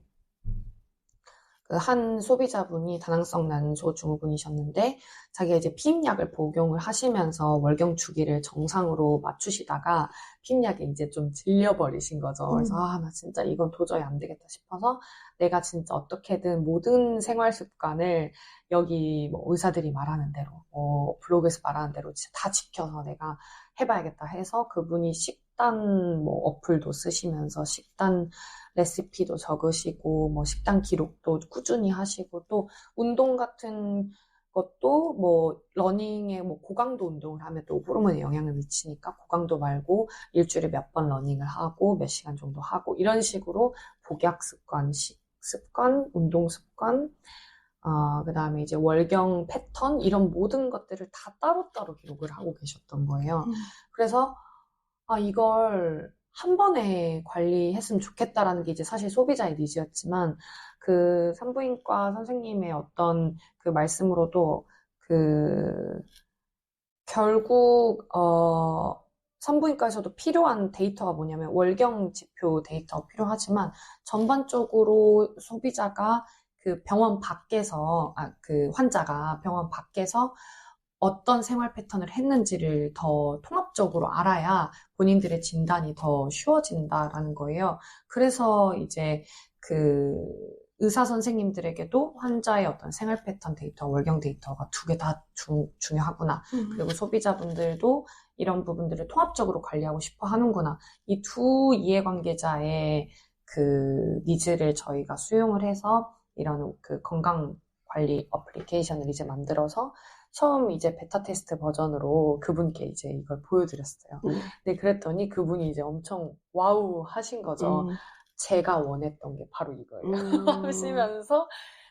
한 소비자분이 다낭성 난소 증후군이셨는데 자기가 이제 피임약을 복용을 하시면서 월경 주기를 정상으로 맞추시다가 피임약에 이제 좀 질려버리신 거죠. 그래서 나 진짜 이건 도저히 안 되겠다 싶어서 내가 진짜 어떻게든 모든 생활 습관을 여기 뭐 의사들이 말하는 대로 뭐 블로그에서 말하는 대로 진짜 다 지켜서 내가 해봐야겠다 해서 그분이 식단 뭐 어플도 쓰시면서 식단 레시피도 적으시고 뭐 식단 기록도 꾸준히 하시고 또 운동 같은 것도 뭐 러닝에 뭐 고강도 운동을 하면 또 호르몬에 영향을 미치니까 고강도 말고 일주일에 몇 번 러닝을 하고 몇 시간 정도 하고 이런 식으로 복약 습관, 식습관, 운동 습관 그 다음에 이제 월경 패턴 이런 모든 것들을 다 따로따로 기록을 하고 계셨던 거예요. 그래서 이걸 한 번에 관리했으면 좋겠다라는 게 이제 사실 소비자의 니즈였지만 그 산부인과 선생님의 어떤 그 말씀으로도 결국 산부인과에서도 필요한 데이터가 뭐냐면 월경 지표 데이터가 필요하지만 전반적으로 소비자가 그 병원 밖에서 그 환자가 병원 밖에서 어떤 생활 패턴을 했는지를 더 통합적으로 알아야 본인들의 진단이 더 쉬워진다라는 거예요. 그래서 이제 의사 선생님들에게도 환자의 어떤 생활 패턴 데이터, 월경 데이터가 두 개 다 중요하구나. 그리고 소비자분들도 이런 부분들을 통합적으로 관리하고 싶어 하는구나. 이 두 이해관계자의 그 니즈를 저희가 수용을 해서 이런 그 건강 관리 어플리케이션을 이제 만들어서 처음 이제 베타 테스트 버전으로 그분께 이제 이걸 보여드렸어요. 근데 그랬더니 그분이 이제 엄청 와우 하신 거죠. 제가 원했던 게 바로 이거예요. 하시면서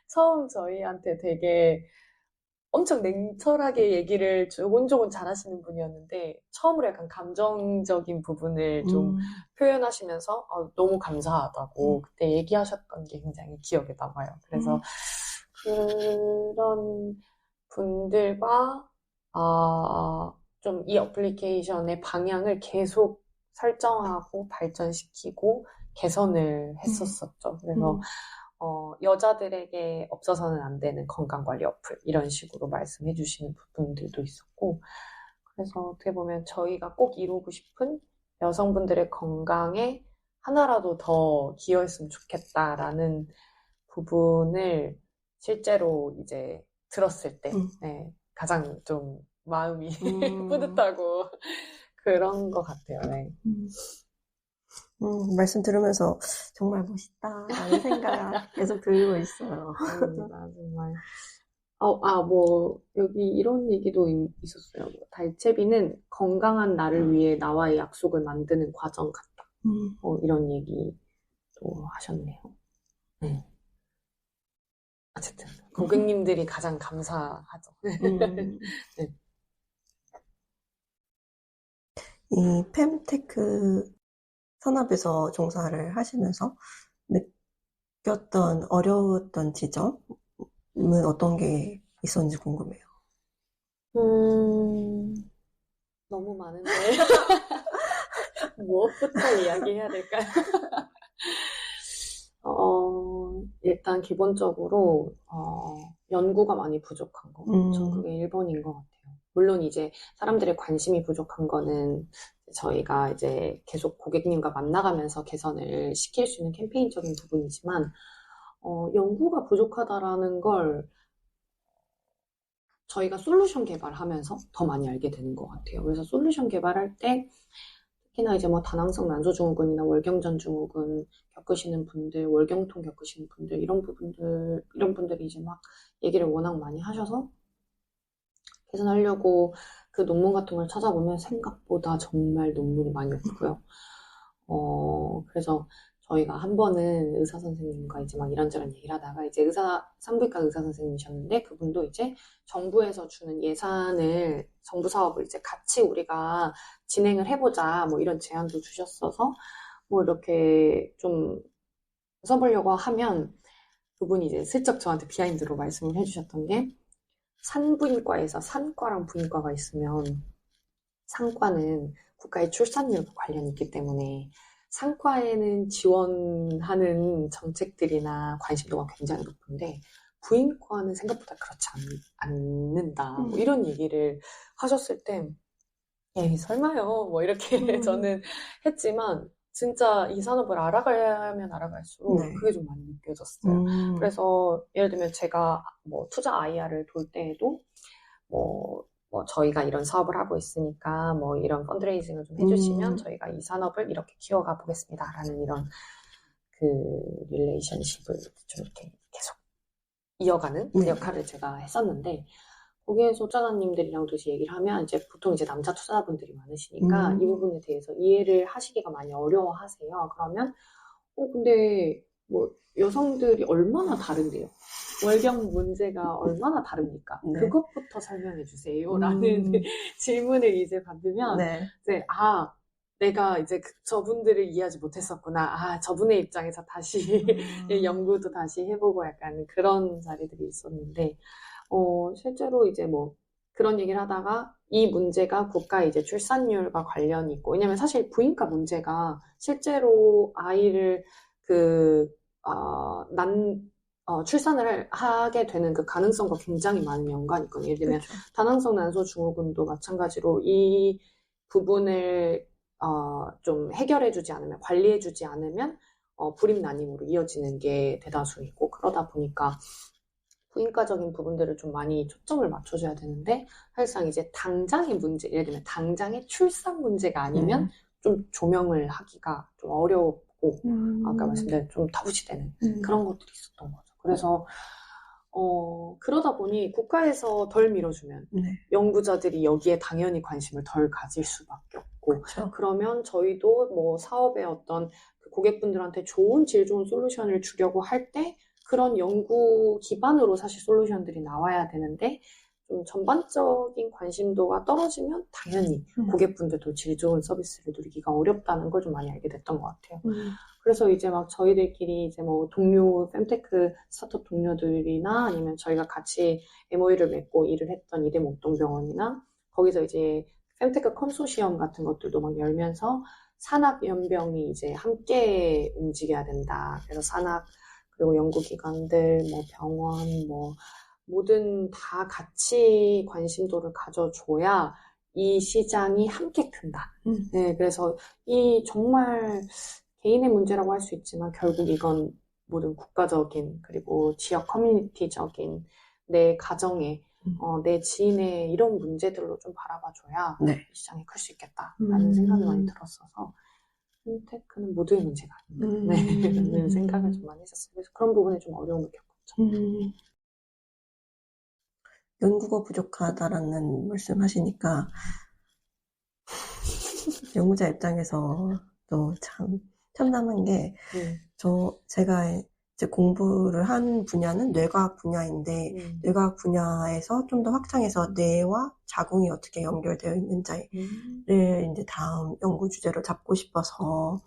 처음 저희한테 되게 엄청 냉철하게 얘기를 조곤조곤 잘하시는 분이었는데 처음으로 약간 감정적인 부분을 좀 표현하시면서 너무 감사하다고 그때 얘기하셨던 게 굉장히 기억에 남아요. 그래서 그런 분들과 좀 이 어플리케이션의 방향을 계속 설정하고 발전시키고 개선을 했었었죠. 그래서 여자들에게 없어서는 안 되는 건강관리 어플 이런 식으로 말씀해 주시는 부분들도 있었고 그래서 어떻게 보면 저희가 꼭 이루고 싶은 여성분들의 건강에 하나라도 더 기여했으면 좋겠다라는 부분을 실제로 이제 들었을 때 네, 가장 좀 마음이 뿌듯하고 그런 것 같아요. 네. 말씀 들으면서 정말 멋있다라는 생각 계속 들고 있어요. 정말. 뭐 여기 이런 얘기도 있었어요. 달채비는 건강한 나를 위해 나와의 약속을 만드는 과정 같다. 이런 얘기도 하셨네요. 네. 어쨌든 고객님들이 가장 감사하죠. 네. 이 fem테크 산업에서 종사를 하시면서 느꼈던 어려웠던 지점은 어떤 게 있었는지 궁금해요. 너무 많은데 무엇부터 이야기해야 될까요? 일단 기본적으로 연구가 많이 부족한 거. 그게 1번인 것 같아요. 물론 이제 사람들의 관심이 부족한 거는 저희가 이제 계속 고객님과 만나가면서 개선을 시킬 수 있는 캠페인적인 부분이지만 연구가 부족하다라는 걸 저희가 솔루션 개발하면서 더 많이 알게 되는 것 같아요. 그래서 솔루션 개발할 때 특히나 이제 뭐 다낭성 난소증후군이나 월경전 증후군 겪으시는 분들, 월경통 겪으시는 분들 이런 분들이 이제 막 얘기를 워낙 많이 하셔서 개선하려고 그 논문 같은 걸 찾아보면 생각보다 정말 논문이 많이 없고요. 그래서 저희가 한 번은 의사 선생님과 이제 막 이런저런 얘기를 하다가 이제 산부인과 의사 선생님이셨는데 그분도 이제 정부에서 주는 예산을 정부 사업을 이제 같이 우리가 진행을 해보자 뭐 이런 제안도 주셨어서 뭐 이렇게 좀 써보려고 하면 그분이 이제 슬쩍 저한테 비하인드로 말씀을 해주셨던 게 산부인과에서 산과랑 부인과가 있으면 산과는 국가의 출산율과 관련이 있기 때문에 산과에는 지원하는 정책들이나 관심도가 굉장히 높은데 부인과는 생각보다 그렇지 않는다. 뭐 이런 얘기를 하셨을 때 에이 설마요. 뭐 이렇게 저는 했지만 진짜 이 산업을 알아가면 알아갈수록 그게 좀 많이 느껴졌어요. 그래서 예를 들면 제가 뭐 투자 IR을 돌 때에도 뭐 저희가 이런 사업을 하고 있으니까 뭐 이런 펀드레이징을 좀 해주시면 저희가 이 산업을 이렇게 키워가 보겠습니다라는 이런 그 릴레이션십을 좀 이렇게 계속 이어가는 그 역할을 제가 했었는데 거기에서 투자자님들이랑도 얘기를 하면 이제 보통 이제 남자 투자자분들이 많으시니까 이 부분에 대해서 이해를 하시기가 많이 어려워하세요. 그러면 근데 뭐 여성들이 얼마나 다른데요? 월경 문제가 얼마나 다릅니까? 네. 그것부터 설명해 주세요. 라는 질문을 이제 받으면 이제 내가 이제 저분들을 이해하지 못했었구나. 저분의 입장에서 다시 연구도 다시 해보고 약간 그런 자리들이 있었는데 실제로 이제 뭐 그런 얘기를 하다가 이 문제가 국가 이제 출산율과 관련이 있고 왜냐면 사실 부인과 문제가 실제로 아이를 출산을 하게 되는 그 가능성과 굉장히 많은 연관이 있거든요. 예를 들면 다낭성 난소 증후군도 마찬가지로 이 부분을 좀 해결해주지 않으면 관리해주지 않으면 불임 난임으로 이어지는 게 대다수이고, 그러다 보니까 후인과적인 부분들을 좀 많이 초점을 맞춰줘야 되는데, 사실상 이제 당장의 문제, 예를 들면 당장의 출산 문제가 아니면 좀 조명을 하기가 좀 어렵고, 아까 말씀드린 좀 터부시되는 그런 것들이 있었던 거죠. 그래서 그러다 보니 국가에서 덜 밀어주면 연구자들이 여기에 당연히 관심을 덜 가질 수밖에 없고, 그쵸. 그러면 저희도 뭐 사업의 어떤 그 고객분들한테 좋은 질 좋은 솔루션을 주려고 할 때 그런 연구 기반으로 사실 솔루션들이 나와야 되는데, 좀 전반적인 관심도가 떨어지면 당연히 고객분들도 질 좋은 서비스를 누리기가 어렵다는 걸 좀 많이 알게 됐던 것 같아요. 그래서 이제 막 저희들끼리 이제 뭐 동료 femtech 스타트업 동료들이나 아니면 저희가 같이 MOU를 맺고 일을 했던 이대목동병원이나 거기서 이제 femtech 컨소시엄 같은 것들도 막 열면서 산학연병이 이제 함께 움직여야 된다. 그래서 산학 그리고 연구기관들, 뭐 병원, 뭐 모든 다 같이 관심도를 가져줘야 이 시장이 함께 큰다. 네, 그래서 이 정말 개인의 문제라고 할 수 있지만 결국 이건 모든 국가적인 그리고 지역 커뮤니티적인 내 가정의 내 지인의 이런 문제들로 좀 바라봐줘야 이 시장이 클 수 있겠다라는 생각이 많이 들었어서 핀테크는 모두의 문제가 아닌가 라는 생각을 좀 많이 했었어요. 그래서 그런 부분에 좀 어려움을 겪었죠. 연구가 부족하다라는 말씀 하시니까 연구자 입장에서도 참 참담한 게 제가 이제 공부를 한 분야는 뇌과학 분야인데 뇌과학 분야에서 좀 더 확장해서 뇌와 자궁이 어떻게 연결되어 있는지를 이제 다음 연구 주제로 잡고 싶어서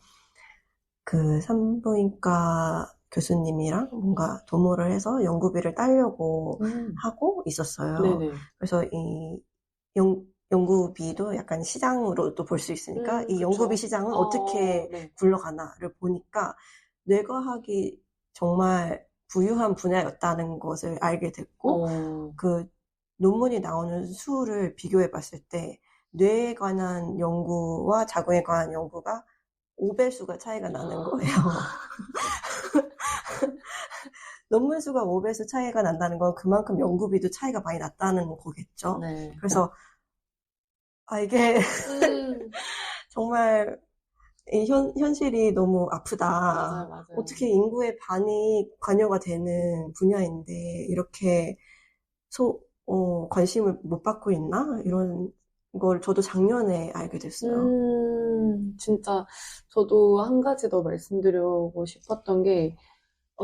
그 산부인과 교수님이랑 뭔가 도모를 해서 연구비를 따려고 하고 있었어요. 네네. 그래서 이 연구비도 약간 시장으로도 볼 수 있으니까 이 연구비 시장은 어떻게 굴러가나를 보니까 뇌과학이 정말 부유한 분야였다는 것을 알게 됐고 그 논문이 나오는 수를 비교해 봤을 때 뇌에 관한 연구와 자궁에 관한 연구가 5배수가 차이가 나는 거예요. 논문 수가 5배수 차이가 난다는 건 그만큼 연구비도 차이가 많이 났다는 거겠죠. 네. 그래서 이게 정말 현실이 너무 아프다. 맞아요. 어떻게 인구의 반이 관여가 되는 분야인데 이렇게 관심을 못 받고 있나? 이런 걸 저도 작년에 알게 됐어요. 진짜 저도 한 가지 더 말씀드리고 싶었던 게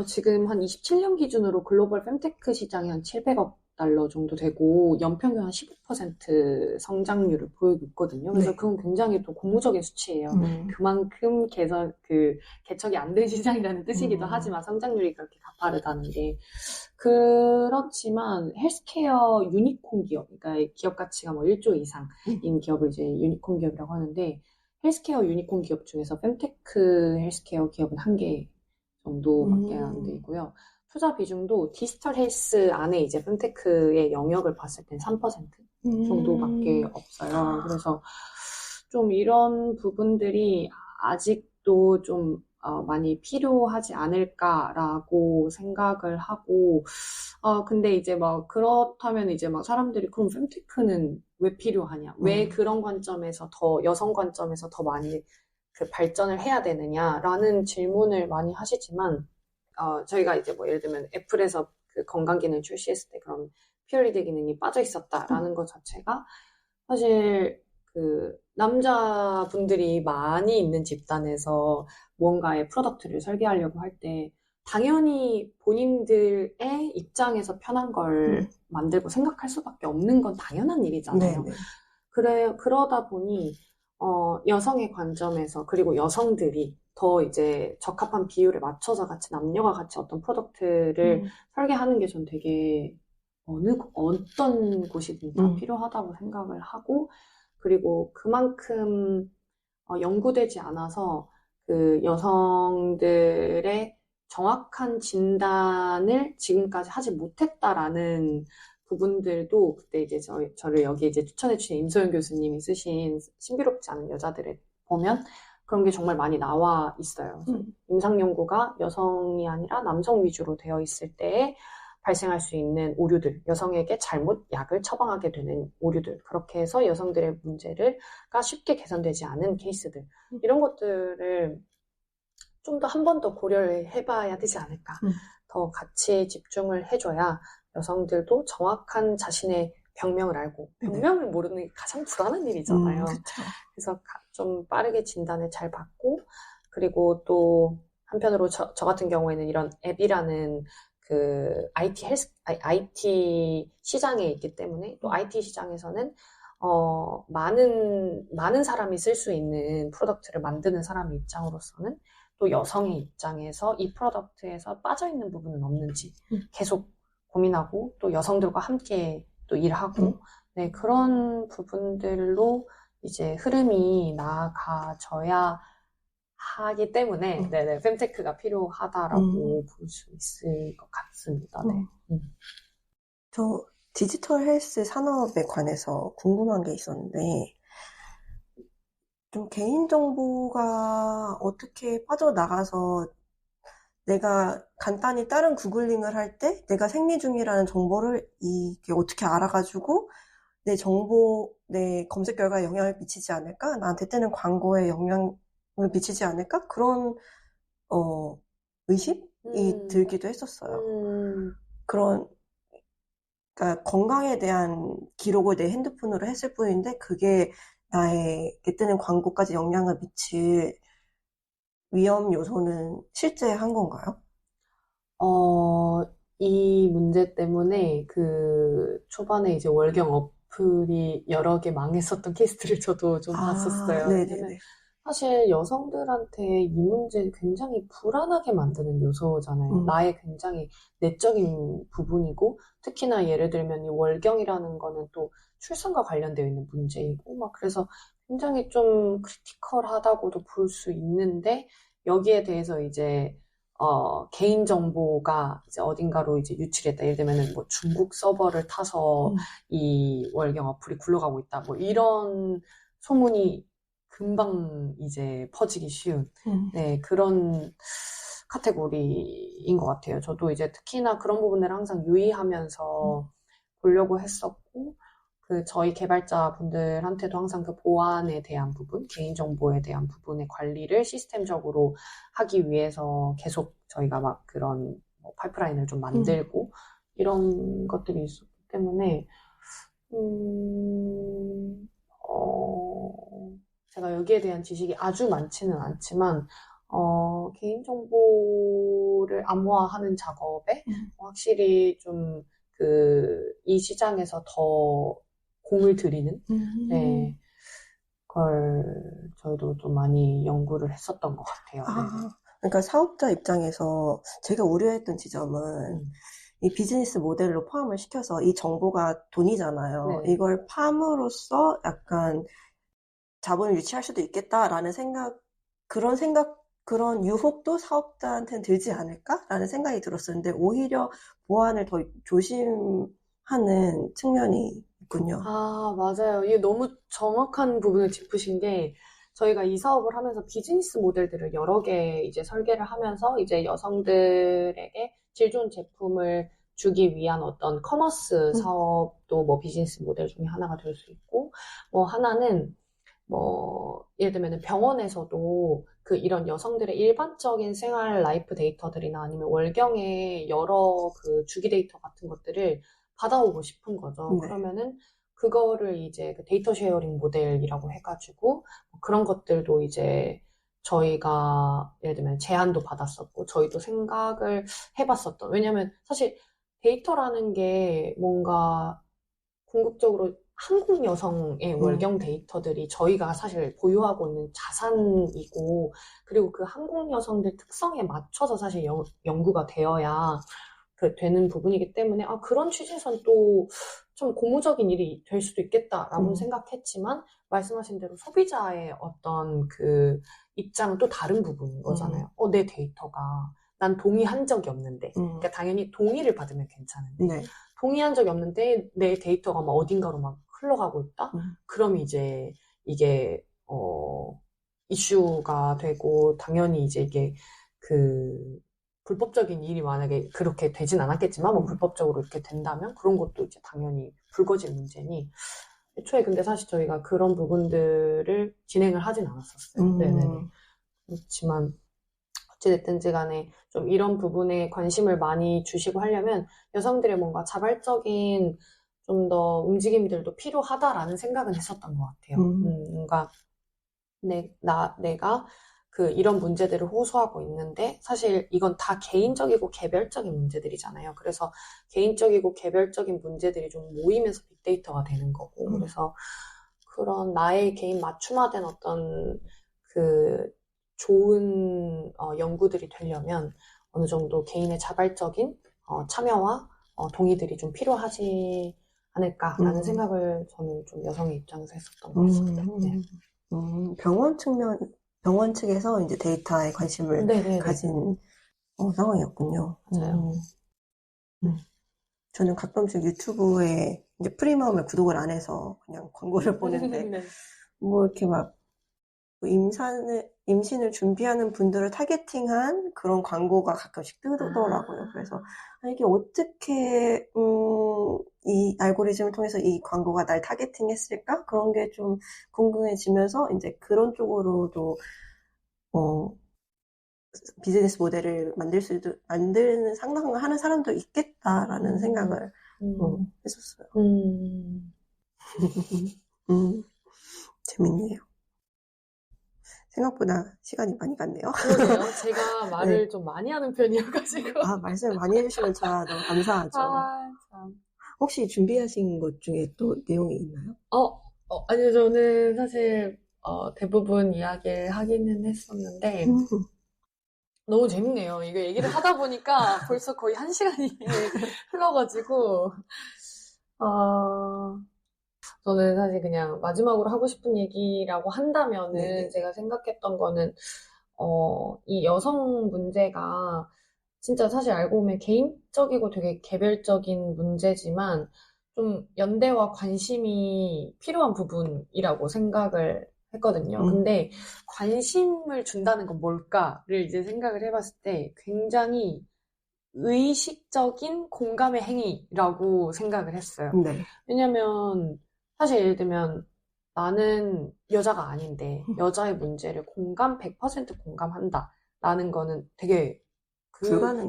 지금 한 27년 기준으로 글로벌 femtech 시장이 한 700억 달러 정도 되고 연평균 한 15% 성장률을 보이고 있거든요. 그래서 그건 굉장히 또 고무적인 수치예요. 그만큼 개척이 안 된 시장이라는 뜻이기도 하지만 성장률이 그렇게 가파르다는 게. 그렇지만 헬스케어 유니콘 기업, 그러니까 기업 가치가 뭐 1조 이상인 기업을 이제 유니콘 기업이라고 하는데, 헬스케어 유니콘 기업 중에서 femtech 헬스케어 기업은 1개 정도밖에 안 되고요. 투자 비중도 디지털 헬스 안에 이제 femtech의 영역을 봤을 땐 3% 정도밖에 없어요. 그래서 좀 이런 부분들이 아직도 좀 많이 필요하지 않을까라고 생각을 하고, 근데 이제 막 그렇다면 이제 막 사람들이 그럼 femtech는 왜 필요하냐? 왜 그런 관점에서 여성 관점에서 더 많이 그 발전을 해야 되느냐라는 질문을 많이 하시지만, 저희가 이제 뭐 예를 들면 애플에서 그 건강기능 출시했을 때 그런 피어리드 기능이 빠져 있었다라는 것 자체가 사실 그 남자분들이 많이 있는 집단에서 무언가의 프로덕트를 설계하려고 할 때 당연히 본인들의 입장에서 편한 걸 만들고 생각할 수밖에 없는 건 당연한 일이잖아요. 그러다 보니 여성의 관점에서, 그리고 여성들이 더 이제 적합한 비율에 맞춰서 같이 남녀가 같이 어떤 프로덕트를 설계하는 게 전 되게 어떤 곳이든 다 필요하다고 생각을 하고, 그리고 그만큼 연구되지 않아서 그 여성들의 정확한 진단을 지금까지 하지 못했다라는 부분들도 그때 이제 저를 여기 이제 추천해주신 임소연 교수님이 쓰신 신비롭지 않은 여자들을 보면 그런 게 정말 많이 나와 있어요. 임상 연구가 여성이 아니라 남성 위주로 되어 있을 때에 발생할 수 있는 오류들, 여성에게 잘못 약을 처방하게 되는 오류들, 그렇게 해서 여성들의 문제가 쉽게 개선되지 않은 케이스들, 이런 것들을 좀 더 한 번 더 고려를 해봐야 되지 않을까. 더 같이 집중을 해줘야 여성들도 정확한 자신의 병명을 알고, 병명을 모르는 게 가장 불안한 일이잖아요. 그래서 좀 빠르게 진단을 잘 받고, 그리고 또 한편으로 저 같은 경우에는 이런 앱이라는 그 IT 시장에 있기 때문에, 또 IT 시장에서는 많은 사람이 쓸 수 있는 프로덕트를 만드는 사람의 입장으로서는 또 여성의 입장에서 이 프로덕트에서 빠져있는 부분은 없는지 계속 고민하고, 또 여성들과 함께 또 일하고, 네, 그런 부분들로 이제 흐름이 나아가져야 하기 때문에, 네네, fem테크가 필요하다라고 볼 수 있을 것 같습니다. 네. 저 디지털 헬스 산업에 관해서 궁금한 게 있었는데, 좀 개인정보가 어떻게 빠져나가서 내가 간단히 다른 구글링을 할 때 내가 생리 중이라는 정보를 이게 어떻게 알아가지고 내 검색 결과에 영향을 미치지 않을까? 나한테 뜨는 광고에 영향을 미치지 않을까? 그런 의심이 들기도 했었어요. 그러니까 건강에 대한 기록을 내 핸드폰으로 했을 뿐인데 그게 나에게 뜨는 광고까지 영향을 미칠 위험 요소는 실제 한 건가요? 이 문제 때문에 그 초반에 이제 월경 어플이 여러 개 망했었던 케이스들을 저도 좀 봤었어요. 왜냐면 사실 여성들한테 이 문제 굉장히 불안하게 만드는 요소잖아요. 나의 굉장히 내적인 부분이고, 특히나 예를 들면 이 월경이라는 거는 또 출산과 관련되어 있는 문제이고, 막 그래서 굉장히 좀 크리티컬하다고도 볼 수 있는데, 여기에 대해서 이제 개인정보가 이제 어딘가로 이제 유출했다. 예를 들면은 뭐 중국 서버를 타서 이 월경 어플이 굴러가고 있다. 뭐 이런 소문이 금방 이제 퍼지기 쉬운, 네, 그런 카테고리인 것 같아요. 저도 이제 특히나 그런 부분을 항상 유의하면서 보려고 했었고, 저희 개발자분들한테도 항상 그 보안에 대한 부분, 개인정보에 대한 부분의 관리를 시스템적으로 하기 위해서 계속 저희가 막 그런 파이프라인을 좀 만들고, 이런 것들이 있었기 때문에, 제가 여기에 대한 지식이 아주 많지는 않지만, 개인정보를 암호화하는 작업에 확실히 좀 이 시장에서 더 공을 들이는, 네, 걸 저희도 좀 많이 연구를 했었던 것 같아요. 그러니까 사업자 입장에서 제가 우려했던 지점은 이 비즈니스 모델로 포함을 시켜서 이 정보가 돈이잖아요. 네. 이걸 팜으로써 약간 자본을 유치할 수도 있겠다라는 그런 유혹도 사업자한테는 들지 않을까라는 생각이 들었었는데 오히려 보안을 더 조심하는 측면이 있군요. 맞아요. 이게 너무 정확한 부분을 짚으신 게, 저희가 이 사업을 하면서 비즈니스 모델들을 여러 개 이제 설계를 하면서 이제 여성들에게 질 좋은 제품을 주기 위한 어떤 커머스 사업도 뭐 비즈니스 모델 중에 하나가 될 수 있고, 뭐 하나는 예를 들면 병원에서도 이런 여성들의 일반적인 생활 라이프 데이터들이나 아니면 월경의 여러 주기 데이터 같은 것들을 받아오고 싶은 거죠. 그러면은 그거를 이제 데이터 쉐어링 모델이라고 해가지고 그런 것들도 이제 저희가 예를 들면 제안도 받았었고 저희도 생각을 해봤었던, 왜냐면 사실 데이터라는 게 뭔가 궁극적으로 한국 여성의 월경 데이터들이 저희가 사실 보유하고 있는 자산이고, 그리고 그 한국 여성들 특성에 맞춰서 사실 연구가 되어야 되는 부분이기 때문에 그런 취지에선 또 좀 고무적인 일이 될 수도 있겠다라고 생각했지만, 말씀하신 대로 소비자의 어떤 입장은 또 다른 부분인 거잖아요. 내 데이터가 난 동의한 적이 없는데, 그러니까 당연히 동의를 받으면 괜찮은데 동의한 적이 없는데 내 데이터가 막 어딘가로 막 흘러가고 있다? 그럼 이제 이게 이슈가 되고, 당연히 이제 이게 그 불법적인 일이 만약에 그렇게 되진 않았겠지만, 뭐 불법적으로 이렇게 된다면 그런 것도 이제 당연히 불거질 문제니, 애초에 근데 사실 저희가 그런 부분들을 진행을 하진 않았었어요. 네네네. 그렇지만, 어찌됐든지 간에 좀 이런 부분에 관심을 많이 주시고 하려면 여성들의 뭔가 자발적인 좀 더 움직임들도 필요하다라는 생각은 했었던 것 같아요. 뭔가 내가 이런 문제들을 호소하고 있는데 사실 이건 다 개인적이고 개별적인 문제들이잖아요. 그래서 개인적이고 개별적인 문제들이 좀 모이면서 빅데이터가 되는 거고 그래서 그런 나의 개인 맞춤화된 어떤 좋은 연구들이 되려면 어느 정도 개인의 자발적인 참여와 동의들이 좀 필요하지 않을까라는 생각을 저는 좀 여성의 입장에서 했었던 것 같습니다. 네. 병원 측에서 이제 데이터에 관심을 네네네. 가진 상황이었군요. 맞아요. 저는 가끔씩 유튜브에 이제 프리마음을 구독을 안 해서 그냥 광고를 보는데 네. 뭐 이렇게 막 임신을 준비하는 분들을 타겟팅한 그런 광고가 가끔씩 뜨더라고요. 그래서 이게 어떻게 이 알고리즘을 통해서 이 광고가 날 타겟팅했을까? 그런 게 좀 궁금해지면서 이제 그런 쪽으로도 비즈니스 모델을 만드는 상상을 하는 사람도 있겠다라는 생각을 했었어요. 재밌네요. 생각보다 시간이 많이 갔네요. 그러네요. 제가 말을 네. 좀 많이 하는 편이어가지고. 말씀을 많이 해주시면 저야 너무 감사하죠. 참. 혹시 준비하신 것 중에 또 내용이 있나요? 아니요. 저는 사실 대부분 이야기를 하기는 했었는데 너무 재밌네요. 이거 얘기를 하다 보니까 벌써 거의 1시간이 흘러가지고 저는 사실 그냥 마지막으로 하고 싶은 얘기라고 한다면은 네네. 제가 생각했던 거는 이 여성 문제가 진짜 사실 알고 보면 개인적이고 되게 개별적인 문제지만 좀 연대와 관심이 필요한 부분이라고 생각을 했거든요. 근데 관심을 준다는 건 뭘까를 이제 생각을 해봤을 때 굉장히 의식적인 공감의 행위라고 생각을 했어요. 네. 왜냐면 사실 예를 들면 나는 여자가 아닌데 여자의 문제를 100% 공감한다 라는 거는 되게 불가능한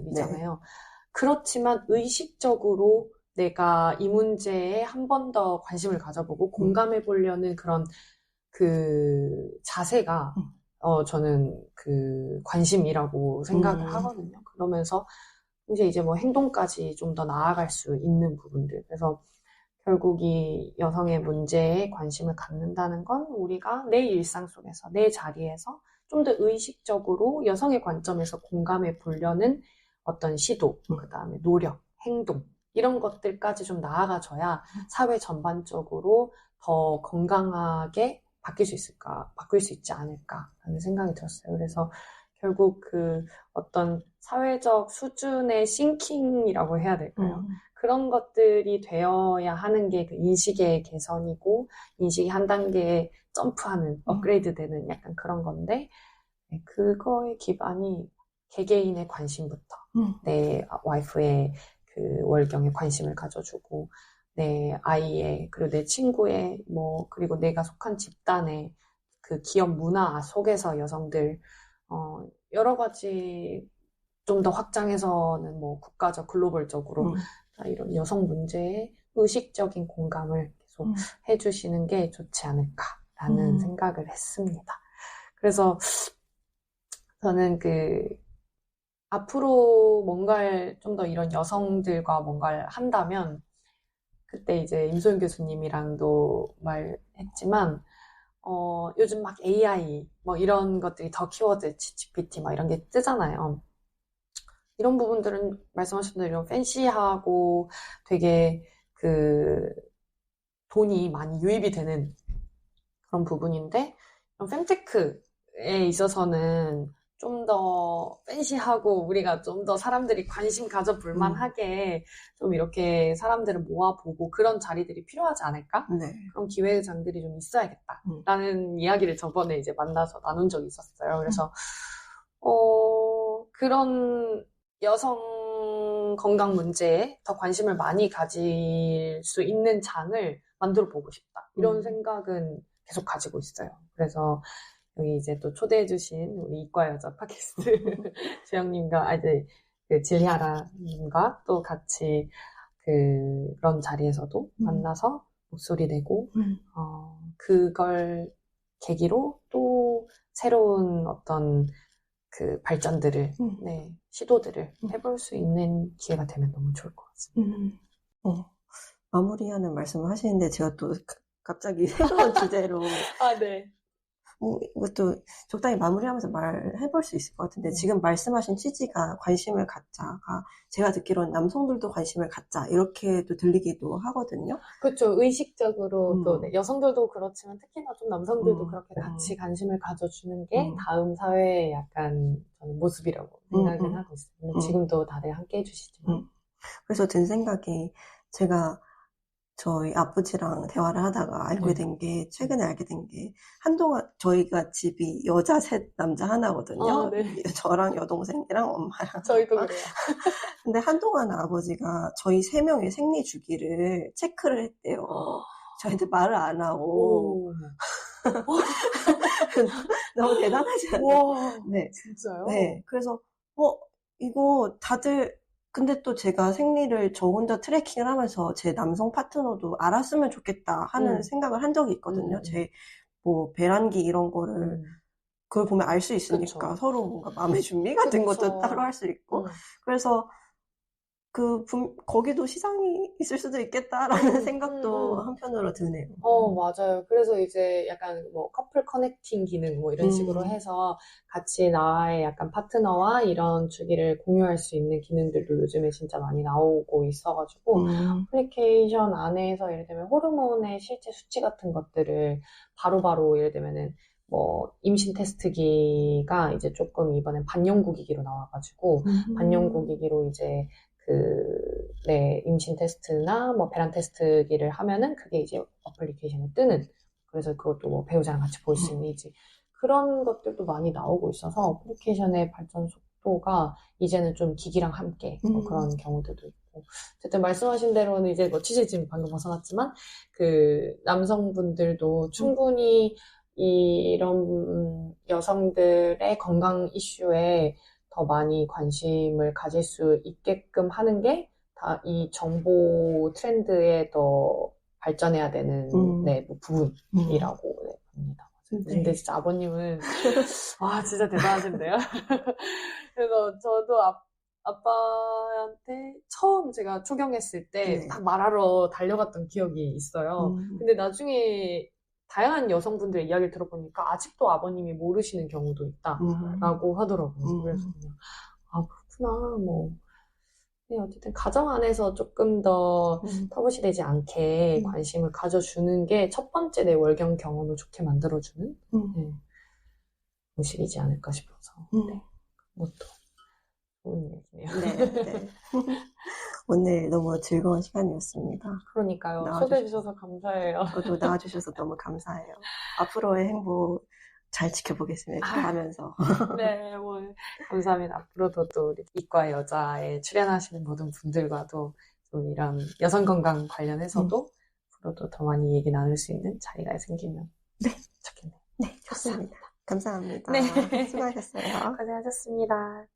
일이잖아요. 네. 그렇지만 의식적으로 내가 이 문제에 한 번 더 관심을 가져보고 공감해 보려는 그런 자세가 저는 관심이라고 생각을 하거든요. 그러면서 이제 뭐 행동까지 좀 더 나아갈 수 있는 부분들. 그래서 결국 이 여성의 문제에 관심을 갖는다는 건 우리가 내 일상 속에서, 내 자리에서 좀 더 의식적으로 여성의 관점에서 공감해 보려는 어떤 시도, 그 다음에 노력, 행동, 이런 것들까지 좀 나아가줘야 사회 전반적으로 더 건강하게 바뀔 수 있지 않을까라는 생각이 들었어요. 그래서 결국 어떤 사회적 수준의 싱킹이라고 해야 될까요? 그런 것들이 되어야 하는 게 인식의 개선이고, 인식이 한 단계 점프하는, 업그레이드 되는 약간 그런 건데, 네, 그거의 기반이 개개인의 관심부터, 내 와이프의 월경에 관심을 가져주고, 내 아이의, 그리고 내 친구의, 그리고 내가 속한 집단의 기업 문화 속에서 여성들, 여러 가지 좀 더 확장해서는 국가적, 글로벌적으로 이런 여성 문제에 의식적인 공감을 계속 해주시는 게 좋지 않을까라는 생각을 했습니다. 그래서 저는 앞으로 뭔가를 좀 더 이런 여성들과 뭔가를 한다면 그때 이제 임소연 교수님이랑도 말했지만 요즘 막 AI 이런 것들이 더 키워드 GPT 이런 게 뜨잖아요. 이런 부분들은 말씀하신 대로 이런 팬시하고 되게 돈이 많이 유입이 되는 그런 부분인데 이런 fem테크에 있어서는 좀 더 팬시하고 우리가 좀 더 사람들이 관심 가져볼 만하게 좀 이렇게 사람들을 모아보고 그런 자리들이 필요하지 않을까? 네. 그런 기획장들이 좀 있어야겠다라는 이야기를 저번에 이제 만나서 나눈 적이 있었어요. 그래서 그런 여성 건강 문제에 더 관심을 많이 가질 수 있는 장을 만들어 보고 싶다. 이런 생각은 계속 가지고 있어요. 그래서 여기 이제 또 초대해주신 우리 이과 여자 팟캐스트 주영님과 이제 그 질리아라님과 또 같이 그런 자리에서도 만나서 목소리 내고 그걸 계기로 또 새로운 어떤 그 발전들을 네, 시도들을 해볼 수 있는 기회가 되면 너무 좋을 것 같습니다. 마무리하는 말씀을 하시는데 제가 또 갑자기 새로운 주제로 네. 이것도 적당히 마무리하면서 말해볼 수 있을 것 같은데 지금 말씀하신 취지가 관심을 갖자가 제가 듣기로는 남성들도 관심을 갖자 이렇게도 들리기도 하거든요. 그렇죠. 의식적으로 또 네, 여성들도 그렇지만 특히나 좀 남성들도 그렇게 같이 관심을 가져주는 게 다음 사회의 약간 저는 모습이라고 생각을 하고 있어요. 지금도 다들 함께 해주시지만. 그래서 든 생각이 제가 저희 아버지랑 대화를 하다가 알게 된 게, 최근에 알게 된 게, 한동안 저희가 집이 여자 셋, 남자 하나거든요. 네. 저랑 여동생이랑 엄마랑. 저희도 그래요. 근데 한동안 아버지가 저희 3명의 생리 주기를 체크를 했대요. 저희한테 말을 안 하고. 너무 대단하지 않아요? 네. 진짜요? 네. 그래서, 이거 다들, 근데 또 제가 생리를 저 혼자 트래킹을 하면서 제 남성 파트너도 알았으면 좋겠다 하는 생각을 한 적이 있거든요. 제 뭐 배란기 이런 거를 그걸 보면 알 수 있으니까 그쵸. 서로 뭔가 마음의 준비 같은 것도 따로 할 수 있고 그래서 거기도 시장이 있을 수도 있겠다라는 생각도 한편으로 드네요. 맞아요. 그래서 이제 약간 뭐 커플 커넥팅 기능 뭐 이런 식으로 해서 같이 나의 약간 파트너와 이런 주기를 공유할 수 있는 기능들도 요즘에 진짜 많이 나오고 있어가지고 어플리케이션 안에서 예를 들면 호르몬의 실제 수치 같은 것들을 바로바로 예를 들면은 뭐 임신 테스트기가 이제 조금 이번엔 반영구 기기로 나와가지고 반영구 기기로 이제 네, 임신 테스트나 뭐 배란 테스트기를 하면은 그게 이제 어플리케이션에 뜨는 그래서 그것도 뭐 배우자랑 같이 볼 수 있는지 그런 것들도 많이 나오고 있어서 어플리케이션의 발전 속도가 이제는 좀 기기랑 함께 뭐 그런 경우들도 있고 어쨌든 말씀하신 대로는 이제 뭐 취재 지금 방금 벗어났지만 그 남성분들도 충분히 이런 여성들의 건강 이슈에 더 많이 관심을 가질 수 있게끔 하는 게 다 이 정보 트렌드에 더 발전해야 되는 네, 뭐 부분이라고 네, 봅니다. 근데 진짜 아버님은 와 진짜 대단하신데요. 그래서 저도 아빠한테 처음 제가 초경했을 때 딱 말하러 달려갔던 기억이 있어요. 근데 나중에 다양한 여성분들의 이야기를 들어보니까 아직도 아버님이 모르시는 경우도 있다라고 하더라고요. 그래서 그냥 그렇구나 뭐 네, 어쨌든 가정 안에서 조금 더 터부시 되지 않게 관심을 가져주는 게 첫 번째 내 월경 경험을 좋게 만들어주는 네, 모습이지 않을까 싶어서 네, 그것도 좋은 얘기네요. 네. 오늘 너무 즐거운 시간이었습니다. 그러니까요. 초대해주셔서 감사해요. 저도 나와주셔서 너무 감사해요. 앞으로의 행복 잘 지켜보겠습니다. 하면서. 네, 뭐, 감사합니다. 앞으로도 또 우리 이과 여자에 출연하시는 모든 분들과도 좀 이런 여성 건강 관련해서도 앞으로도 더 많이 얘기 나눌 수 있는 자리가 생기면 좋겠네요. 네, 좋습니다. 감사합니다. 네. 수고하셨어요. 고생하셨습니다.